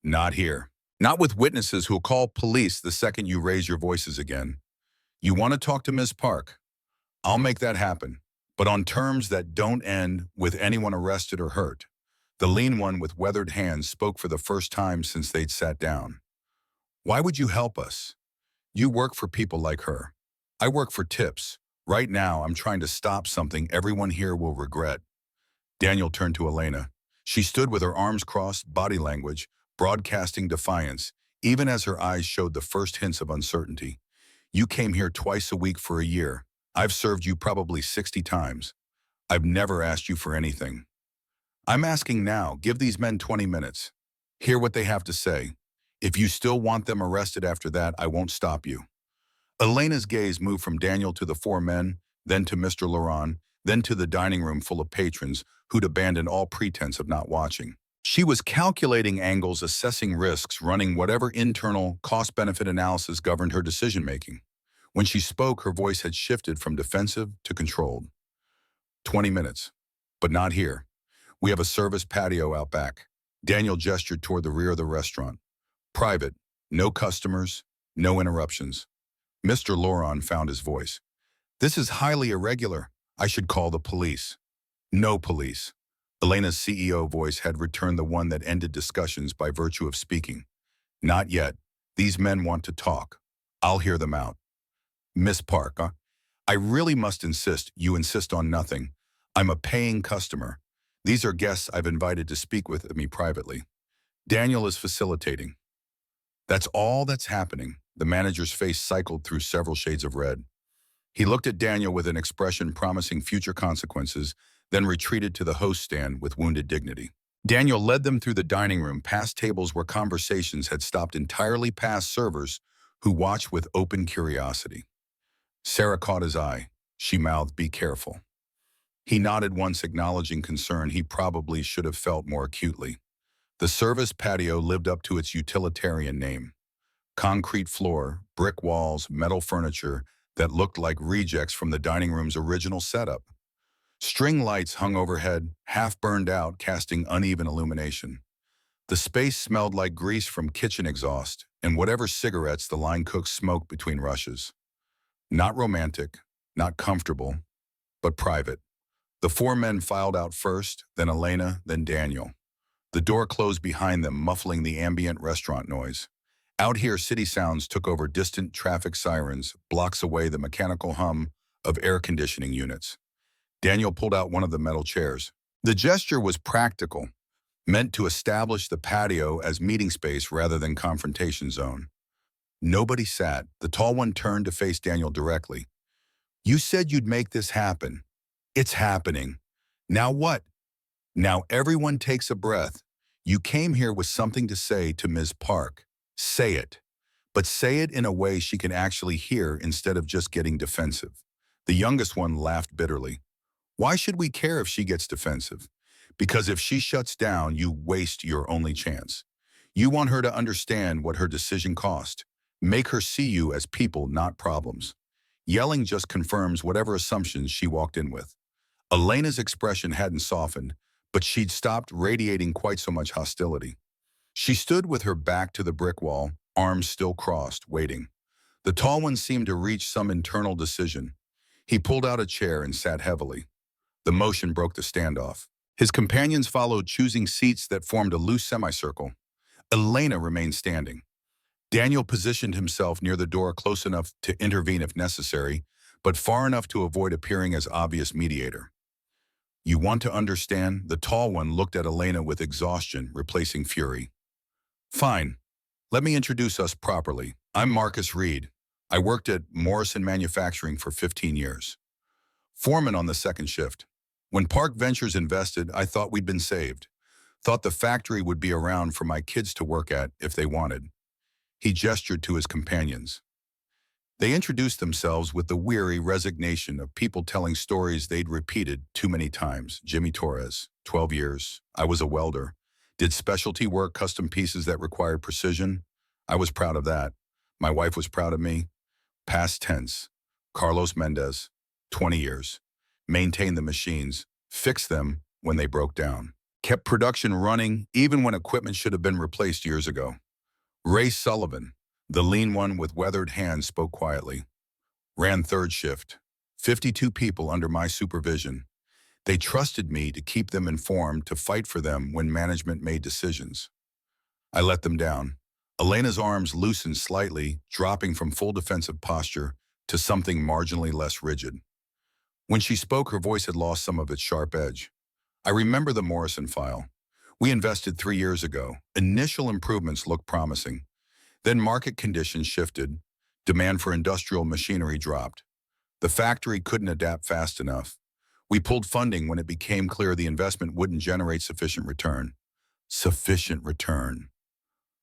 A: Not here. Not with witnesses who'll call police the second you raise your voices again. You want to talk to Ms. Park? I'll make that happen, but on terms that don't end with anyone arrested or hurt. The lean one with weathered hands spoke for the first time since they'd sat down. Why would you help us? You work for people like her. I work for tips. Right now, I'm trying to stop something everyone here will regret. Daniel turned to Elena. She stood with her arms crossed, body language, broadcasting defiance, even as her eyes showed the first hints of uncertainty. You came here twice a week for a year. I've served you probably 60 times. I've never asked you for anything. I'm asking now, give these men 20 minutes. Hear what they have to say. If you still want them arrested after that, I won't stop you. Elena's gaze moved from Daniel to the four men, then to Mr. Laurent, then to the dining room full of patrons who'd abandoned all pretense of not watching. She was calculating angles, assessing risks, running whatever internal cost-benefit analysis governed her decision-making. When she spoke, her voice had shifted from defensive to controlled. 20 minutes. But not here. We have a service patio out back. Daniel gestured toward the rear of the restaurant. Private. No customers. No interruptions. Mr. Laurent found his voice. This is highly irregular. I should call the police. No police. Elena's CEO voice had returned, the one that ended discussions by virtue of speaking. Not yet. These men want to talk. I'll hear them out. Miss Park, I really must insist you insist on nothing. I'm a paying customer. These are guests I've invited to speak with me privately. Daniel is facilitating. That's all that's happening. The manager's face cycled through several shades of red. He looked at Daniel with an expression promising future consequences, then retreated to the host stand with wounded dignity. Daniel led them through the dining room, past tables where conversations had stopped entirely, past servers who watched with open curiosity. Sarah caught his eye. She mouthed, "Be careful." He nodded once, acknowledging concern he probably should have felt more acutely. The service patio lived up to its utilitarian name. Concrete floor, brick walls, metal furniture that looked like rejects from the dining room's original setup. String lights hung overhead, half burned out, casting uneven illumination. The space smelled like grease from kitchen exhaust and whatever cigarettes the line cooks smoked between rushes. Not romantic, not comfortable, but private. The four men filed out first, then Elena, then Daniel. The door closed behind them, muffling the ambient restaurant noise. Out here, city sounds took over, distant traffic sirens, blocks away the mechanical hum of air conditioning units. Daniel pulled out one of the metal chairs. The gesture was practical, meant to establish the patio as meeting space rather than confrontation zone. Nobody sat. The tall one turned to face Daniel directly. You said you'd make this happen. It's happening. Now what? Now everyone takes a breath. You came here with something to say to Ms. Park. Say it. But say it in a way she can actually hear instead of just getting defensive. The youngest one laughed bitterly. Why should we care if she gets defensive? Because if she shuts down, you waste your only chance. You want her to understand what her decision cost. Make her see you as people, not problems. Yelling just confirms whatever assumptions she walked in with. Elena's expression hadn't softened, but she'd stopped radiating quite so much hostility. She stood with her back to the brick wall, arms still crossed, waiting. The tall one seemed to reach some internal decision. He pulled out a chair and sat heavily. The motion broke the standoff. His companions followed, choosing seats that formed a loose semicircle. Elena remained standing. Daniel positioned himself near the door, close enough to intervene if necessary, but far enough to avoid appearing as obvious mediator. You want to understand? The tall one looked at Elena with exhaustion, replacing fury. Fine. Let me introduce us properly. I'm Marcus Reed. I worked at Morrison Manufacturing for 15 years. Foreman on the second shift. When Park Ventures invested, I thought we'd been saved. Thought the factory would be around for my kids to work at if they wanted. He gestured to his companions. They introduced themselves with the weary resignation of people telling stories they'd repeated too many times. Jimmy Torres, 12 years. I was a welder. Did specialty work, custom pieces that required precision. I was proud of that. My wife was proud of me. Past tense. Carlos Mendez, 20 years. Maintained the machines. Fixed them when they broke down. Kept production running even when equipment should have been replaced years ago. Ray Sullivan, the lean one with weathered hands, spoke quietly. Ran third shift. 52 people under my supervision. They trusted me to keep them informed, to fight for them when management made decisions. I let them down. Elena's arms loosened slightly, dropping from full defensive posture to something marginally less rigid. When she spoke, her voice had lost some of its sharp edge. I remember the Morrison file. We invested 3 years ago. Initial improvements looked promising. Then market conditions shifted. Demand for industrial machinery dropped. The factory couldn't adapt fast enough. We pulled funding when it became clear the investment wouldn't generate sufficient return. Sufficient return.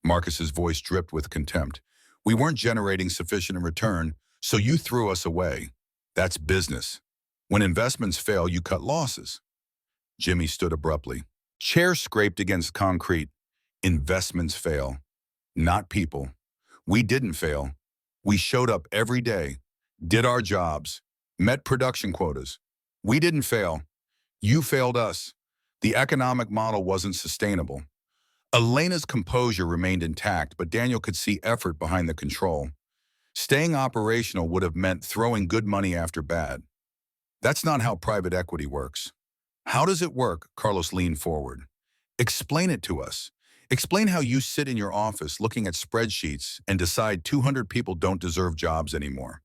A: Marcus's voice dripped with contempt. We weren't generating sufficient return, so you threw us away. That's business. When investments fail, you cut losses. Jimmy stood abruptly. Chair scraped against concrete. Investments fail, not people. We didn't fail. We showed up every day, did our jobs, met production quotas. We didn't fail. You failed us. The economic model wasn't sustainable. Elena's composure remained intact, but Daniel could see effort behind the control. Staying operational would have meant throwing good money after bad. That's not how private equity works. How does it work? Carlos leaned forward. Explain it to us. Explain how you sit in your office looking at spreadsheets and decide 200 people don't deserve jobs anymore.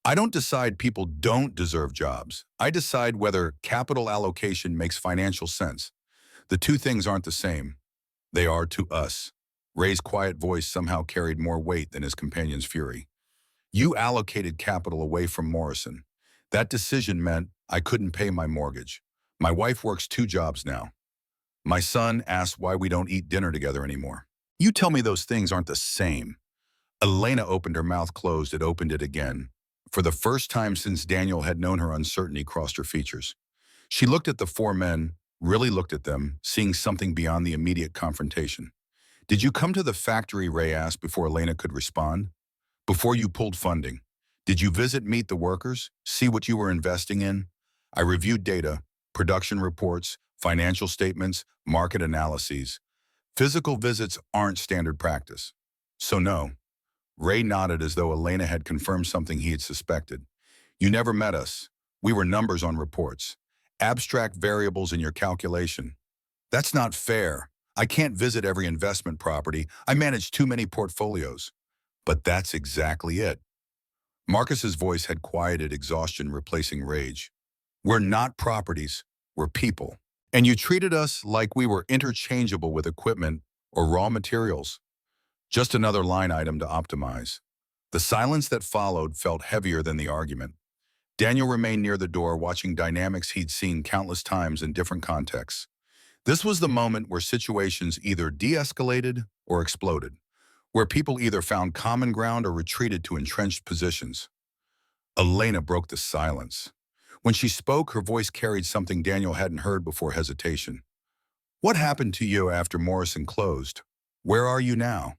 A: I don't decide people don't deserve jobs. I decide whether capital allocation makes financial sense. The two things aren't the same. They are to us. Ray's quiet voice somehow carried more weight than his companion's fury. You allocated capital away from Morrison. That decision meant I couldn't pay my mortgage. My wife works 2 jobs now. My son asks why we don't eat dinner together anymore. You tell me those things aren't the same. Elena opened her mouth closed. It opened it again. For the first time since Daniel had known her, uncertainty crossed her features. She looked at the 4 men, really looked at them, seeing something beyond the immediate confrontation. Did you come to the factory? Ray asked before Elena could respond. Before you pulled funding. Did you meet the workers, see what you were investing in? I reviewed data, production reports, financial statements, market analyses. Physical visits aren't standard practice. So no. Ray nodded as though Elena had confirmed something he had suspected. You never met us. We were numbers on reports. Abstract variables in your calculation. That's not fair. I can't visit every investment property. I manage too many portfolios. But that's exactly it. Marcus's voice had quieted exhaustion, replacing rage. We're not properties. We're people. And you treated us like we were interchangeable with equipment or raw materials. Just another line item to optimize. The silence that followed felt heavier than the argument. Daniel remained near the door, watching dynamics he'd seen countless times in different contexts. This was the moment where situations either de-escalated or exploded, where people either found common ground or retreated to entrenched positions. Elena broke the silence. When she spoke, her voice carried something Daniel hadn't heard before: hesitation. What happened to you after Morrison closed? Where are you now?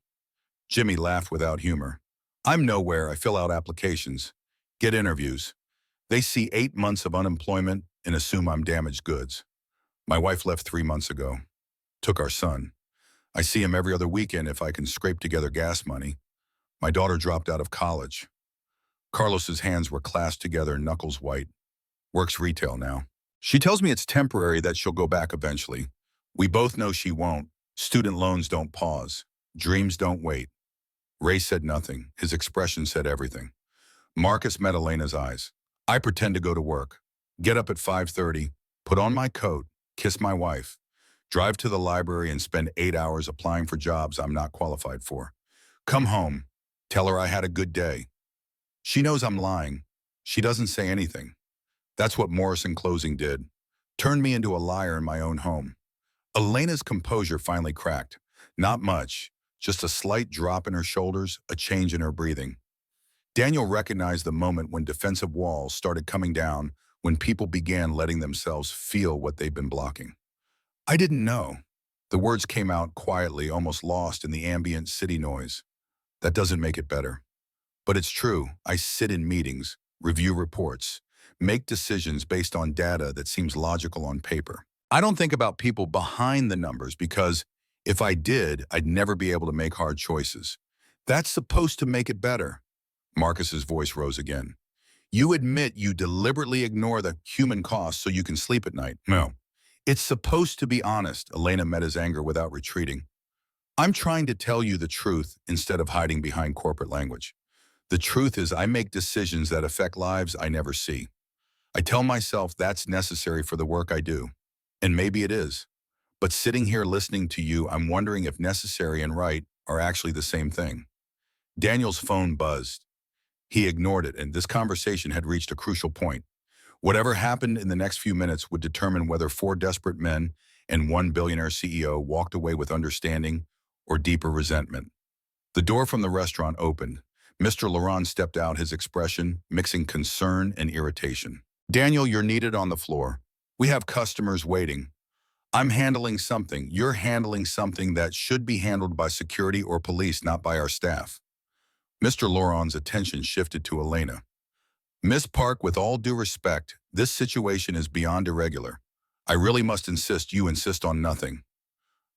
A: Jimmy laughed without humor. I'm nowhere. I fill out applications, get interviews. They see 8 months of unemployment and assume I'm damaged goods. My wife left 3 months ago. Took our son. I see him every other weekend if I can scrape together gas money. My daughter dropped out of college. Carlos's hands were clasped together, knuckles white. Works retail now. She tells me it's temporary, that she'll go back eventually. We both know she won't. Student loans don't pause. Dreams don't wait. Ray said nothing. His expression said everything. Marcus met Elena's eyes. I pretend to go to work. Get up at 5:30, put on my coat, kiss my wife, drive to the library and spend 8 hours applying for jobs I'm not qualified for. Come home, tell her I had a good day. She knows I'm lying. She doesn't say anything. That's what Morrison closing did. Turned me into a liar in my own home. Elena's composure finally cracked. Not much, just a slight drop in her shoulders, a change in her breathing. Daniel recognized the moment when defensive walls started coming down, when people began letting themselves feel what they'd been blocking. I didn't know. The words came out quietly, almost lost in the ambient city noise. That doesn't make it better. But it's true. I sit in meetings, review reports, make decisions based on data that seems logical on paper. I don't think about people behind the numbers because if I did, I'd never be able to make hard choices. That's supposed to make it better. Marcus's voice rose again. You admit you deliberately ignore the human cost so you can sleep at night. No. It's supposed to be honest. Elena met his anger without retreating. I'm trying to tell you the truth instead of hiding behind corporate language. The truth is I make decisions that affect lives I never see. I tell myself that's necessary for the work I do. And maybe it is. But sitting here listening to you, I'm wondering if necessary and right are actually the same thing. Daniel's phone buzzed. He ignored it, and this conversation had reached a crucial point. Whatever happened in the next few minutes would determine whether four desperate men and one billionaire CEO walked away with understanding or deeper resentment. The door from the restaurant opened. Mr. Laurent stepped out, his expression mixing concern and irritation. Daniel, you're needed on the floor. We have customers waiting. I'm handling something. You're handling something that should be handled by security or police, not by our staff. Mr. Laurent's attention shifted to Elena. Miss Park, with all due respect, this situation is beyond irregular. I really must insist you insist on nothing.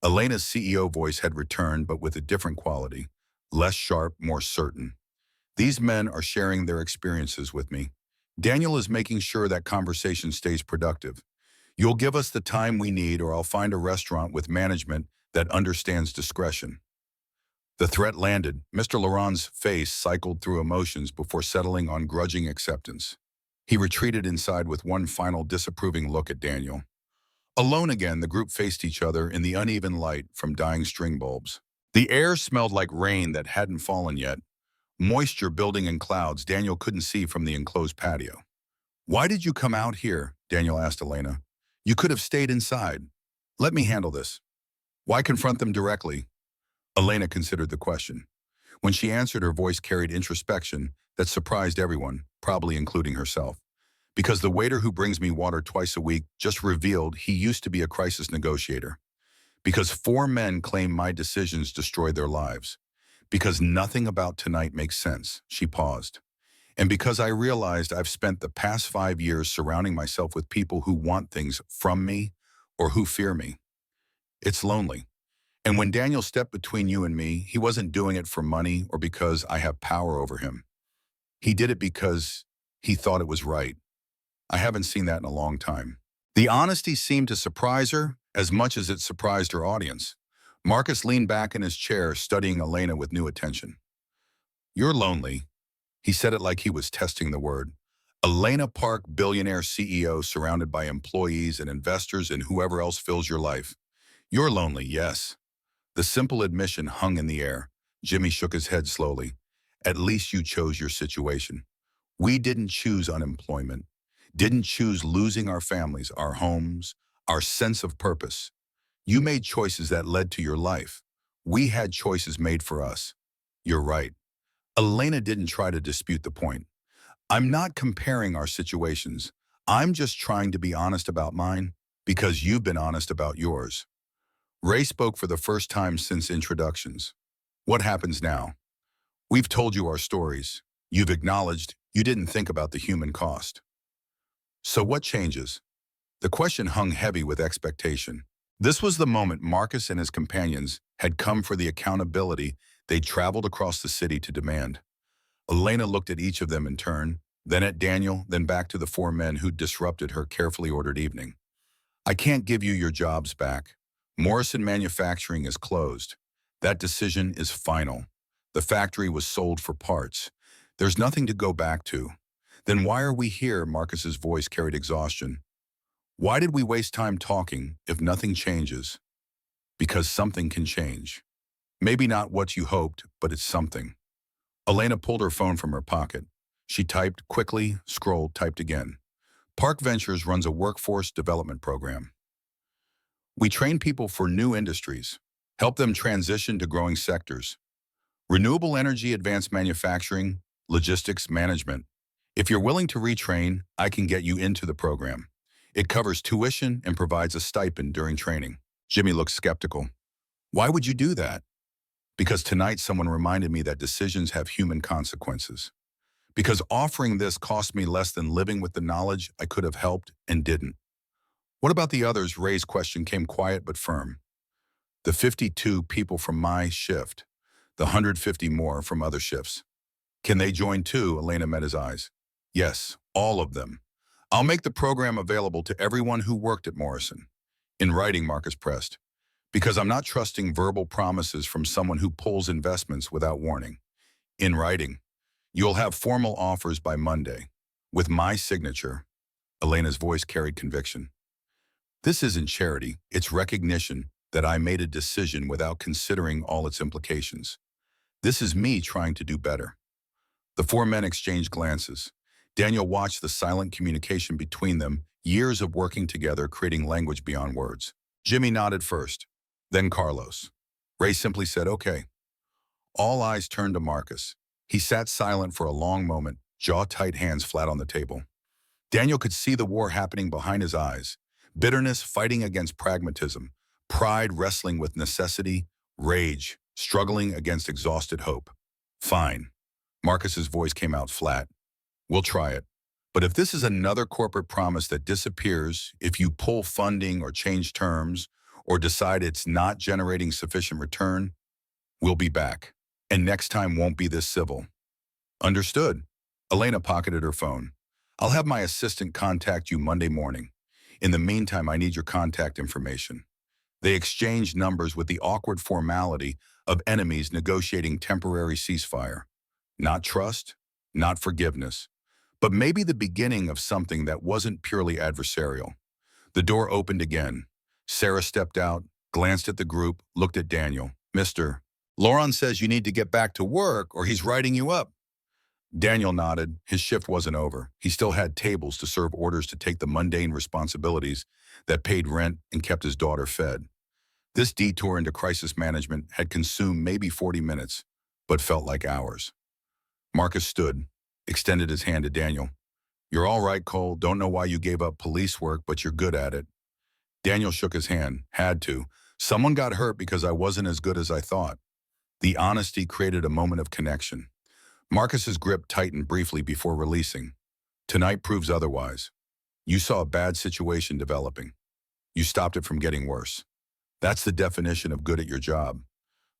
A: Elena's CEO voice had returned, but with a different quality, less sharp, more certain. These men are sharing their experiences with me. Daniel is making sure that conversation stays productive. You'll give us the time we need, or I'll find a restaurant with management that understands discretion. The threat landed. Mr. Laurent's face cycled through emotions before settling on grudging acceptance. He retreated inside with one final disapproving look at Daniel. Alone again, the group faced each other in the uneven light from dying string bulbs. The air smelled like rain that hadn't fallen yet, moisture building in clouds Daniel couldn't see from the enclosed patio. Why did you come out here? Daniel asked Elena. You could have stayed inside. Let me handle this. Why confront them directly? Elena considered the question. When she answered, her voice carried introspection that surprised everyone, probably including herself. Because the waiter who brings me water twice a week just revealed he used to be a crisis negotiator. Because four men claim my decisions destroy their lives. Because nothing about tonight makes sense, she paused. And because I realized I've spent the past 5 years surrounding myself with people who want things from me or who fear me. It's lonely. And when Daniel stepped between you and me, he wasn't doing it for money or because I have power over him. He did it because he thought it was right. I haven't seen that in a long time. The honesty seemed to surprise her as much as it surprised her audience. Marcus leaned back in his chair, studying Elena with new attention. You're lonely. He said it like he was testing the word. Elena Park, billionaire CEO, surrounded by employees and investors and whoever else fills your life. You're lonely, yes. The simple admission hung in the air. Jimmy shook his head slowly. At least you chose your situation. We didn't choose unemployment, didn't choose losing our families, our homes, our sense of purpose. You made choices that led to your life. We had choices made for us. You're right. Elena didn't try to dispute the point. I'm not comparing our situations. I'm just trying to be honest about mine because you've been honest about yours. Ray spoke for the first time since introductions. What happens now? We've told you our stories. You've acknowledged you didn't think about the human cost. So what changes? The question hung heavy with expectation. This was the moment Marcus and his companions had come for the accountability they traveled across the city to demand. Elena looked at each of them in turn, then at Daniel, then back to the four men who'd disrupted her carefully ordered evening. I can't give you your jobs back. Morrison Manufacturing is closed. That decision is final. The factory was sold for parts. There's nothing to go back to. Then why are we here? Marcus's voice carried exhaustion. Why did we waste time talking if nothing changes? Because something can change. Maybe not what you hoped, but it's something. Elena pulled her phone from her pocket. She typed quickly, scrolled, typed again. Park Ventures runs a workforce development program. We train people for new industries, help them transition to growing sectors. Renewable energy, advanced manufacturing, logistics, management. If you're willing to retrain, I can get you into the program. It covers tuition and provides a stipend during training. Jimmy looked skeptical. Why would you do that? Because tonight someone reminded me that decisions have human consequences. Because offering this cost me less than living with the knowledge I could have helped and didn't. What about the others? Ray's question came quiet but firm. The 52 people from my shift, the 150 more from other shifts. Can they join too? Elena met his eyes. Yes, all of them. I'll make the program available to everyone who worked at Morrison. In writing, Marcus pressed. Because I'm not trusting verbal promises from someone who pulls investments without warning. In writing, you'll have formal offers by Monday, with my signature. Elena's voice carried conviction. This isn't charity, it's recognition that I made a decision without considering all its implications. This is me trying to do better. The four men exchanged glances. Daniel watched the silent communication between them, years of working together creating language beyond words. Jimmy nodded first, then Carlos. Ray simply said, okay. All eyes turned to Marcus. He sat silent for a long moment, jaw-tight, hands flat on the table. Daniel could see the war happening behind his eyes. Bitterness fighting against pragmatism, pride wrestling with necessity, rage struggling against exhausted hope. Fine. Marcus's voice came out flat. We'll try it. But if this is another corporate promise that disappears, if you pull funding or change terms, or decide it's not generating sufficient return, we'll be back. And next time won't be this civil. Understood. Elena pocketed her phone. I'll have my assistant contact you Monday morning. In the meantime, I need your contact information. They exchanged numbers with the awkward formality of enemies negotiating temporary ceasefire. Not trust, not forgiveness, but maybe the beginning of something that wasn't purely adversarial. The door opened again. Sarah stepped out, glanced at the group, looked at Daniel. Mr. Laurent says you need to get back to work or he's writing you up. Daniel nodded. His shift wasn't over. He still had tables to serve, orders to take the mundane responsibilities that paid rent and kept his daughter fed. This detour into crisis management had consumed maybe 40 minutes, but felt like hours. Marcus stood, extended his hand to Daniel. You're all right, Cole. Don't know why you gave up police work, but you're good at it. Daniel shook his hand. Had to. Someone got hurt because I wasn't as good as I thought. The honesty created a moment of connection. Marcus's grip tightened briefly before releasing. Tonight proves otherwise. You saw a bad situation developing. You stopped it from getting worse. That's the definition of good at your job.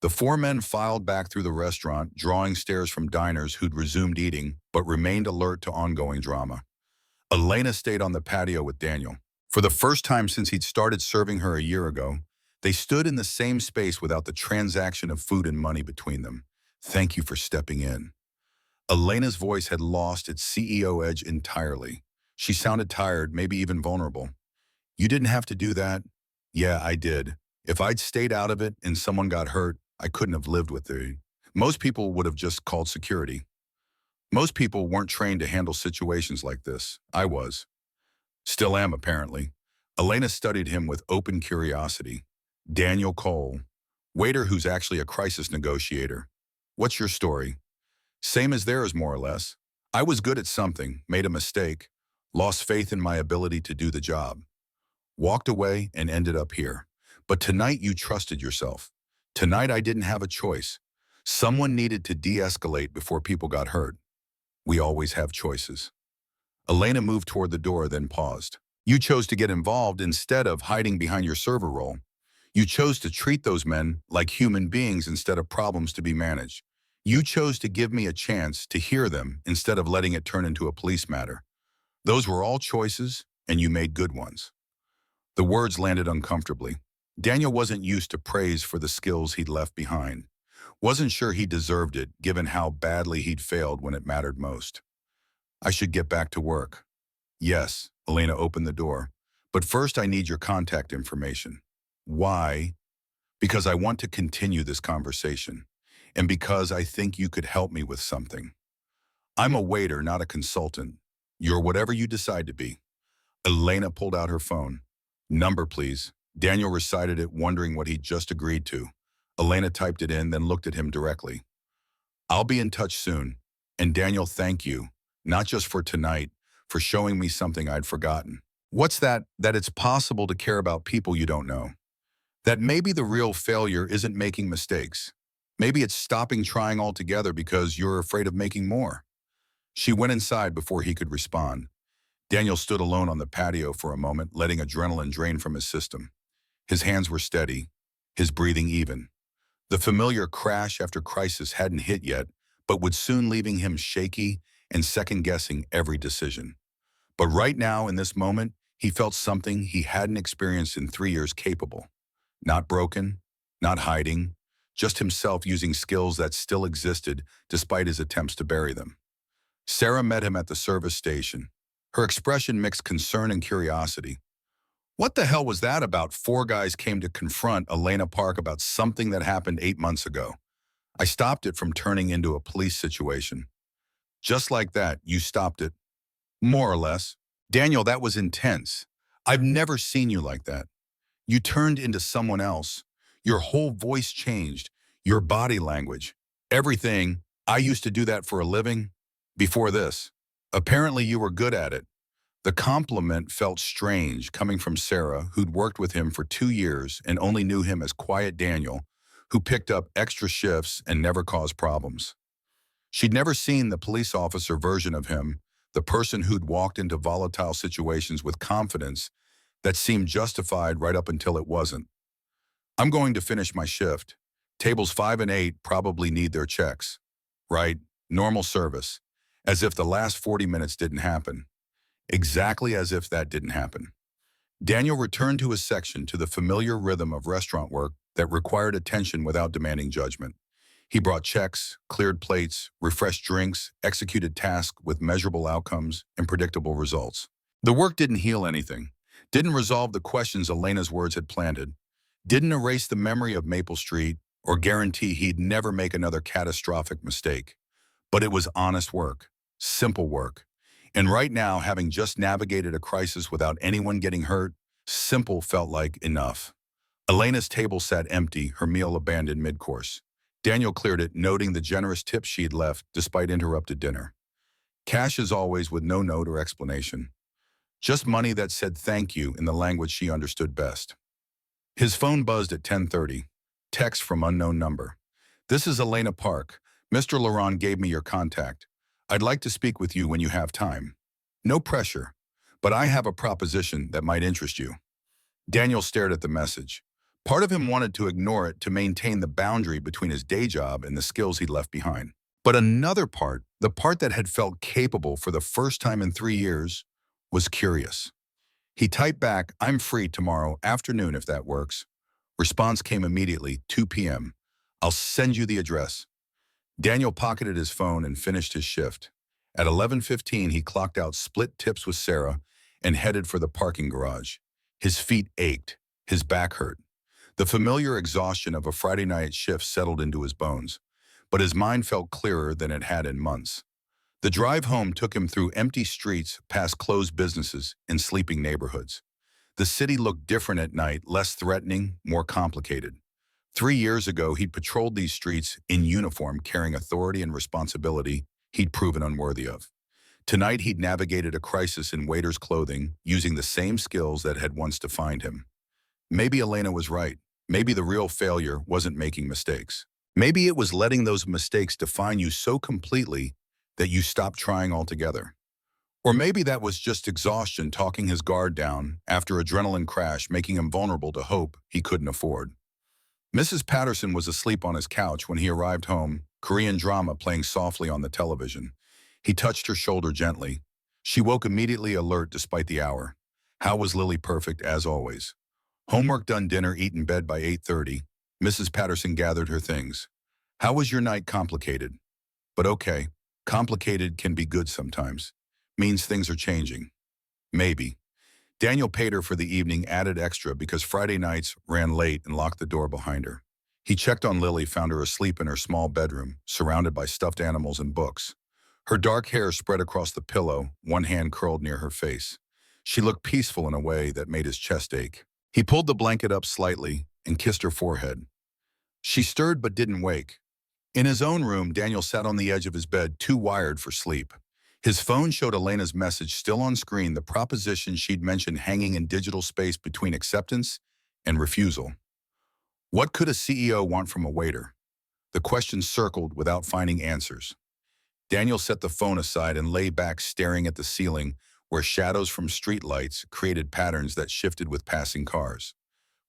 A: The four men filed back through the restaurant, drawing stares from diners who'd resumed eating, but remained alert to ongoing drama. Elena stayed on the patio with Daniel. For the first time since he'd started serving her a year ago, they stood in the same space without the transaction of food and money between them. Thank you for stepping in. Elena's voice had lost its CEO edge entirely. She sounded tired, maybe even vulnerable. You didn't have to do that. Yeah, I did. If I'd stayed out of it and someone got hurt, I couldn't have lived with it. Most people would have just called security. Most people weren't trained to handle situations like this. I was. Still am, apparently. Elena studied him with open curiosity. Daniel Cole, waiter who's actually a crisis negotiator. What's your story? Same as theirs, more or less. I was good at something, made a mistake, lost faith in my ability to do the job. Walked away and ended up here. But tonight you trusted yourself. Tonight I didn't have a choice. Someone needed to de-escalate before people got hurt. We always have choices. Elena moved toward the door, then paused. You chose to get involved instead of hiding behind your server role. You chose to treat those men like human beings instead of problems to be managed. You chose to give me a chance to hear them instead of letting it turn into a police matter. Those were all choices, and you made good ones. The words landed uncomfortably. Daniel wasn't used to praise for the skills he'd left behind. Wasn't sure he deserved it, given how badly he'd failed when it mattered most. I should get back to work. Yes, Elena opened the door. But first I need your contact information. Why? Because I want to continue this conversation. And because I think you could help me with something. I'm a waiter, not a consultant. You're whatever you decide to be. Elena pulled out her phone. Number, please. Daniel recited it, wondering what he'd just agreed to. Elena typed it in, then looked at him directly. I'll be in touch soon. And Daniel, thank you. Not just for tonight, for showing me something I'd forgotten. What's that? That it's possible to care about people you don't know. That maybe the real failure isn't making mistakes. Maybe it's stopping trying altogether because you're afraid of making more. She went inside before he could respond. Daniel stood alone on the patio for a moment, letting adrenaline drain from his system. His hands were steady, his breathing even. The familiar crash after crisis hadn't hit yet, but would soon leaving him shaky and second-guessing every decision. But right now, in this moment, he felt something he hadn't experienced in 3 years capable. Not broken, not hiding, just himself using skills that still existed despite his attempts to bury them. Sarah met him at the service station. Her expression mixed concern and curiosity. What the hell was that about? Four guys came to confront Elena Park about something that happened 8 months ago. I stopped it from turning into a police situation. Just like that, you stopped it. More or less. Daniel, that was intense. I've never seen you like that. You turned into someone else. Your whole voice changed. Your body language. Everything. I used to do that for a living. Before this. Apparently you were good at it. The compliment felt strange coming from Sarah, who'd worked with him for 2 years and only knew him as Quiet Daniel, who picked up extra shifts and never caused problems. She'd never seen the police officer version of him, the person who'd walked into volatile situations with confidence that seemed justified right up until it wasn't. I'm going to finish my shift. Tables 5 and 8 probably need their checks. Right? Normal service. As if the last 40 minutes didn't happen. Exactly as if that didn't happen. Daniel returned to his section to the familiar rhythm of restaurant work that required attention without demanding judgment. He brought checks, cleared plates, refreshed drinks, executed tasks with measurable outcomes and predictable results. The work didn't heal anything, didn't resolve the questions Elena's words had planted, didn't erase the memory of Maple Street or guarantee he'd never make another catastrophic mistake. But it was honest work, simple work. And right now, having just navigated a crisis without anyone getting hurt, simple felt like enough. Elena's table sat empty, her meal abandoned mid-course. Daniel cleared it, noting the generous tip she'd left despite interrupted dinner. Cash as always with no note or explanation. Just money that said thank you in the language she understood best. His phone buzzed at 10:30. Text from unknown number. This is Elena Park. Mr. Laurent gave me your contact. I'd like to speak with you when you have time. No pressure, but I have a proposition that might interest you. Daniel stared at the message. Part of him wanted to ignore it to maintain the boundary between his day job and the skills he'd left behind. But another part, the part that had felt capable for the first time in 3 years, was curious. He typed back, I'm free tomorrow afternoon if that works. Response came immediately, 2 p.m. I'll send you the address. Daniel pocketed his phone and finished his shift. At 11:15, he clocked out split tips with Sarah and headed for the parking garage. His feet ached. His back hurt. The familiar exhaustion of a Friday night shift settled into his bones, but his mind felt clearer than it had in months. The drive home took him through empty streets, past closed businesses, and sleeping neighborhoods. The city looked different at night, less threatening, more complicated. 3 years ago, he'd patrolled these streets in uniform, carrying authority and responsibility he'd proven unworthy of. Tonight, he'd navigated a crisis in waiter's clothing, using the same skills that had once defined him. Maybe Elena was right. Maybe the real failure wasn't making mistakes. Maybe it was letting those mistakes define you so completely that you stopped trying altogether. Or maybe that was just exhaustion talking his guard down after adrenaline crash, making him vulnerable to hope he couldn't afford. Mrs. Patterson was asleep on his couch when he arrived home, Korean drama playing softly on the television. He touched her shoulder gently. She woke immediately, alert despite the hour. How was Lily? Perfect, as always. Homework done, dinner eaten, bed by 8:30. Mrs. Patterson gathered her things. How was your night? Complicated. But okay, complicated can be good sometimes. Means things are changing. Maybe. Daniel paid her for the evening, added extra because Friday nights ran late, and locked the door behind her. He checked on Lily, found her asleep in her small bedroom, surrounded by stuffed animals and books. Her dark hair spread across the pillow, one hand curled near her face. She looked peaceful in a way that made his chest ache. He pulled the blanket up slightly and kissed her forehead. She stirred but didn't wake. In his own room, Daniel sat on the edge of his bed, too wired for sleep. His phone showed Elena's message still on screen, the proposition she'd mentioned hanging in digital space between acceptance and refusal. What could a CEO want from a waiter? The question circled without finding answers. Daniel set the phone aside and lay back, staring at the ceiling where shadows from streetlights created patterns that shifted with passing cars.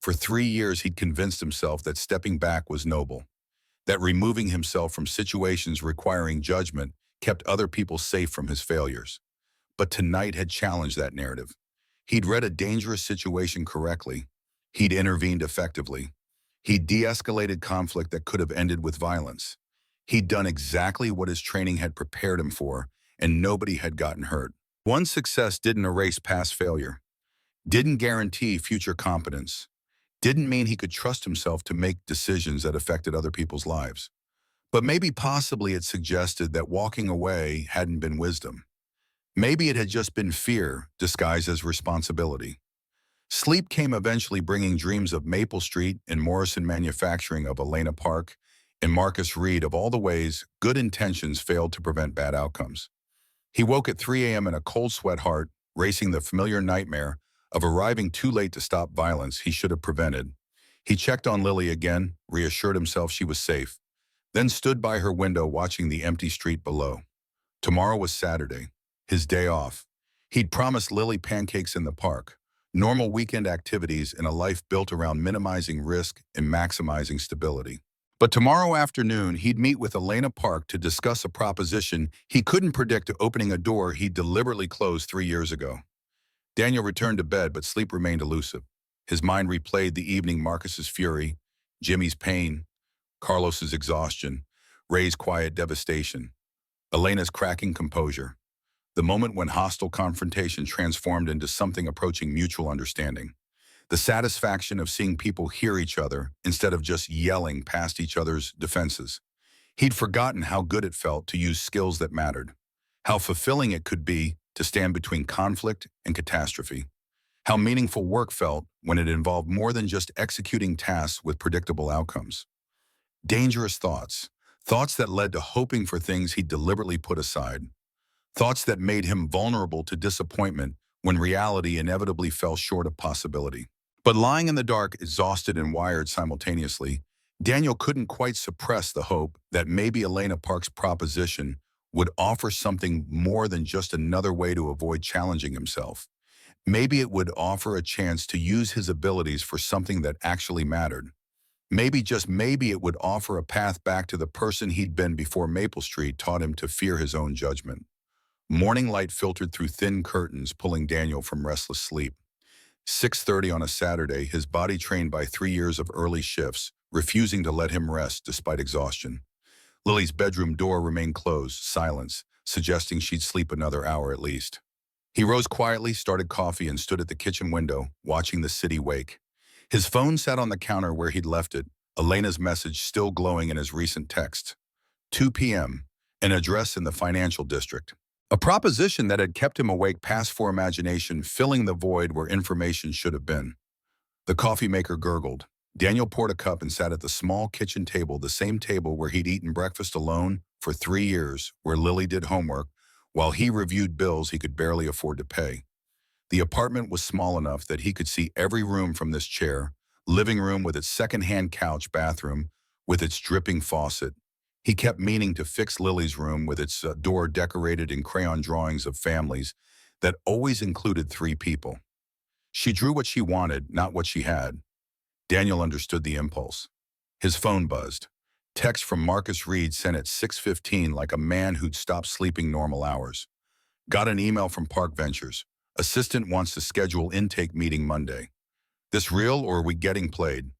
A: For 3 years, he'd convinced himself that stepping back was noble, that removing himself from situations requiring judgment kept other people safe from his failures. But tonight had challenged that narrative. He'd read a dangerous situation correctly. He'd intervened effectively. He'd de-escalated conflict that could have ended with violence. He'd done exactly what his training had prepared him for, and nobody had gotten hurt. One success didn't erase past failure, didn't guarantee future competence, didn't mean he could trust himself to make decisions that affected other people's lives. But maybe possibly it suggested that walking away hadn't been wisdom. Maybe it had just been fear disguised as responsibility. Sleep came eventually, bringing dreams of Maple Street and Morrison Manufacturing, of Elena Park and Marcus Reed, of all the ways good intentions failed to prevent bad outcomes. He woke at 3 a.m. in a cold sweat, heart racing, the familiar nightmare of arriving too late to stop violence he should have prevented. He checked on Lily again, reassured himself she was safe, then stood by her window watching the empty street below. Tomorrow was Saturday, his day off. He'd promised Lily pancakes in the park, normal weekend activities in a life built around minimizing risk and maximizing stability. But tomorrow afternoon, he'd meet with Elena Park to discuss a proposition he couldn't predict, opening a door he'd deliberately closed 3 years ago. Daniel returned to bed, but sleep remained elusive. His mind replayed the evening: Marcus's fury, Jimmy's pain, Carlos's exhaustion, Ray's quiet devastation, Elena's cracking composure. The moment when hostile confrontation transformed into something approaching mutual understanding. The satisfaction of seeing people hear each other instead of just yelling past each other's defenses. He'd forgotten how good it felt to use skills that mattered, how fulfilling it could be to stand between conflict and catastrophe, how meaningful work felt when it involved more than just executing tasks with predictable outcomes. Dangerous thoughts, thoughts that led to hoping for things he'd deliberately put aside, thoughts that made him vulnerable to disappointment when reality inevitably fell short of possibility. But lying in the dark, exhausted and wired simultaneously, Daniel couldn't quite suppress the hope that maybe Elena Park's proposition would offer something more than just another way to avoid challenging himself. Maybe it would offer a chance to use his abilities for something that actually mattered. Maybe, just maybe, it would offer a path back to the person he'd been before Maple Street taught him to fear his own judgment. Morning light filtered through thin curtains, pulling Daniel from restless sleep. 6:30 on a Saturday, his body trained by 3 years of early shifts, refusing to let him rest despite exhaustion. Lily's bedroom door remained closed, silence, suggesting she'd sleep another hour at least. He rose quietly, started coffee, and stood at the kitchen window, watching the city wake. His phone sat on the counter where he'd left it, Elena's message still glowing in his recent text. 2 p.m., an address in the financial district. A proposition that had kept him awake past for imagination, filling the void where information should have been. The coffee maker gurgled. Daniel poured a cup and sat at the small kitchen table, the same table where he'd eaten breakfast alone for 3 years, where Lily did homework, while he reviewed bills he could barely afford to pay. The apartment was small enough that he could see every room from this chair: living room with its second-hand couch, bathroom with its dripping faucet. He kept meaning to fix Lily's room with its door decorated in crayon drawings of families that always included 3 people. She drew what she wanted, not what she had. Daniel understood the impulse. His phone buzzed. Text from Marcus Reed, sent at 6:15, like a man who'd stopped sleeping normal hours. Got an email from Park Ventures. Assistant wants to schedule intake meeting Monday. This real, or are we getting played?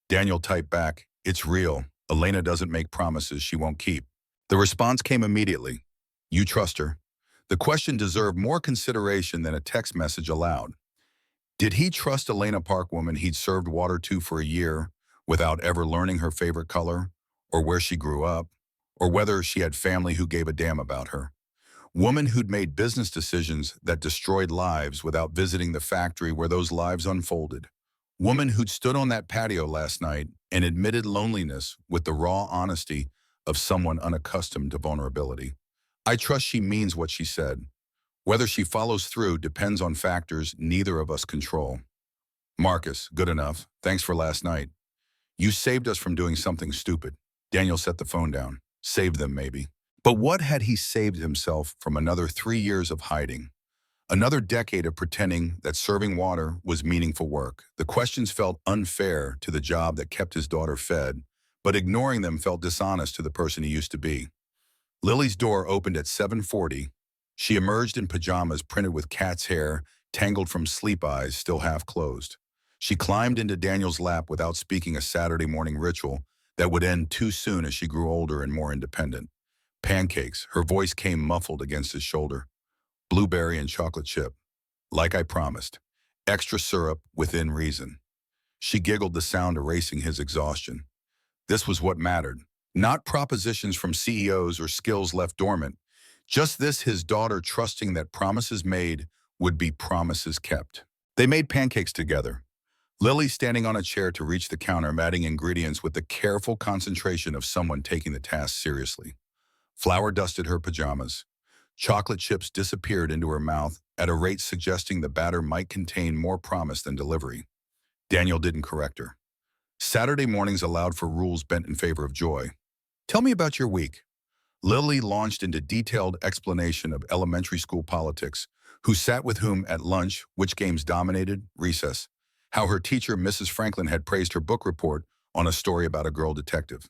A: Daniel typed back, "It's real. Elena doesn't make promises she won't keep." The response came immediately. "You trust her?" The question deserved more consideration than a text message allowed. Did he trust Elena Park, woman he'd served water to for a year without ever learning her favorite color, or where she grew up, or whether she had family who gave a damn about her? Woman who'd made business decisions that destroyed lives without visiting the factory where those lives unfolded. Woman who'd stood on that patio last night and admitted loneliness with the raw honesty of someone unaccustomed to vulnerability. I trust she means what she said. Whether she follows through depends on factors neither of us control. Marcus, good enough. Thanks for last night. You saved us from doing something stupid. Daniel set the phone down. Saved them, maybe. But what had he saved himself from? Another 3 years of hiding. Another decade of pretending that serving water was meaningful work. The questions felt unfair to the job that kept his daughter fed, but ignoring them felt dishonest to the person he used to be. Lily's door opened at 7:40. She emerged in pajamas printed with cat's hair, tangled from sleep eyes still half closed. She climbed into Daniel's lap without speaking, a Saturday morning ritual that would end too soon as she grew older and more independent. Pancakes, her voice came muffled against his shoulder. blueberry and chocolate chip. Like I promised. Extra syrup within reason. She giggled, the sound erasing his exhaustion. This was what mattered. Not propositions from CEOs or skills left dormant. Just this, his daughter trusting that promises made would be promises kept. They made pancakes together. Lily standing on a chair to reach the counter, adding ingredients with the careful concentration of someone taking the task seriously. Flour dusted her pajamas. Chocolate chips disappeared into her mouth at a rate suggesting the batter might contain more promise than delivery. Daniel didn't correct her. Saturday mornings allowed for rules bent in favor of joy. Tell me about your week. Lily launched into detailed explanation of elementary school politics, who sat with whom at lunch, which games dominated, recess, how her teacher, Mrs. Franklin, had praised her book report on a story about a girl detective.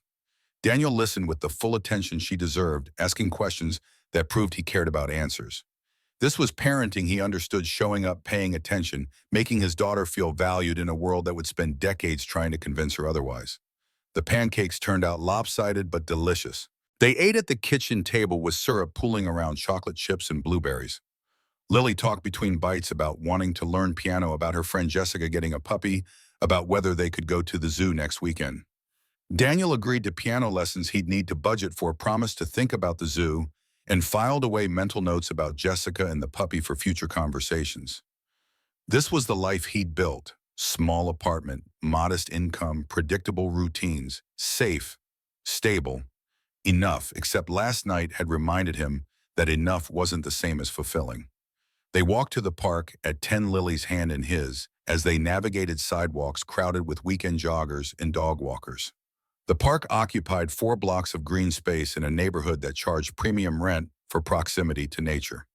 A: Daniel listened with the full attention she deserved, asking questions that proved he cared about answers. This was parenting he understood, showing up, paying attention, making his daughter feel valued in a world that would spend decades trying to convince her otherwise. The pancakes turned out lopsided but delicious. They ate at the kitchen table with syrup pooling around chocolate chips and blueberries. Lily talked between bites about wanting to learn piano, about her friend Jessica getting a puppy, about whether they could go to the zoo next weekend. Daniel agreed to piano lessons he'd need to budget for, promised to think about the zoo, and filed away mental notes about Jessica and the puppy for future conversations. This was the life he'd built. Small apartment, modest income, predictable routines, safe, stable, enough, except last night had reminded him that enough wasn't the same as fulfilling. They walked to the park at 10, Lily's hand in his, as they navigated sidewalks crowded with weekend joggers and dog walkers. The park occupied 4 blocks of green space in a neighborhood that charged premium rent for proximity to nature.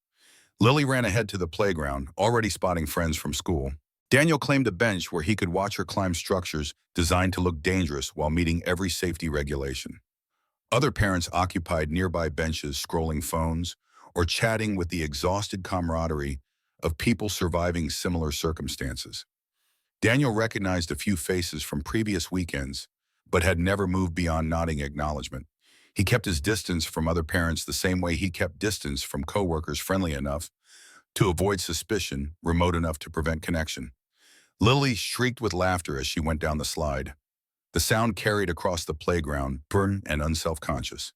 A: Lily ran ahead to the playground, already spotting friends from school. Daniel claimed a bench where he could watch her climb structures designed to look dangerous while meeting every safety regulation. Other parents occupied nearby benches, scrolling phones or chatting with the exhausted camaraderie of people surviving similar circumstances. Daniel recognized a few faces from previous weekends, but had never moved beyond nodding acknowledgement. He kept his distance from other parents the same way he kept distance from coworkers, friendly enough to avoid suspicion, remote enough to prevent connection. Lily shrieked with laughter as she went down the slide. The sound carried across the playground, burdened and unself-conscious.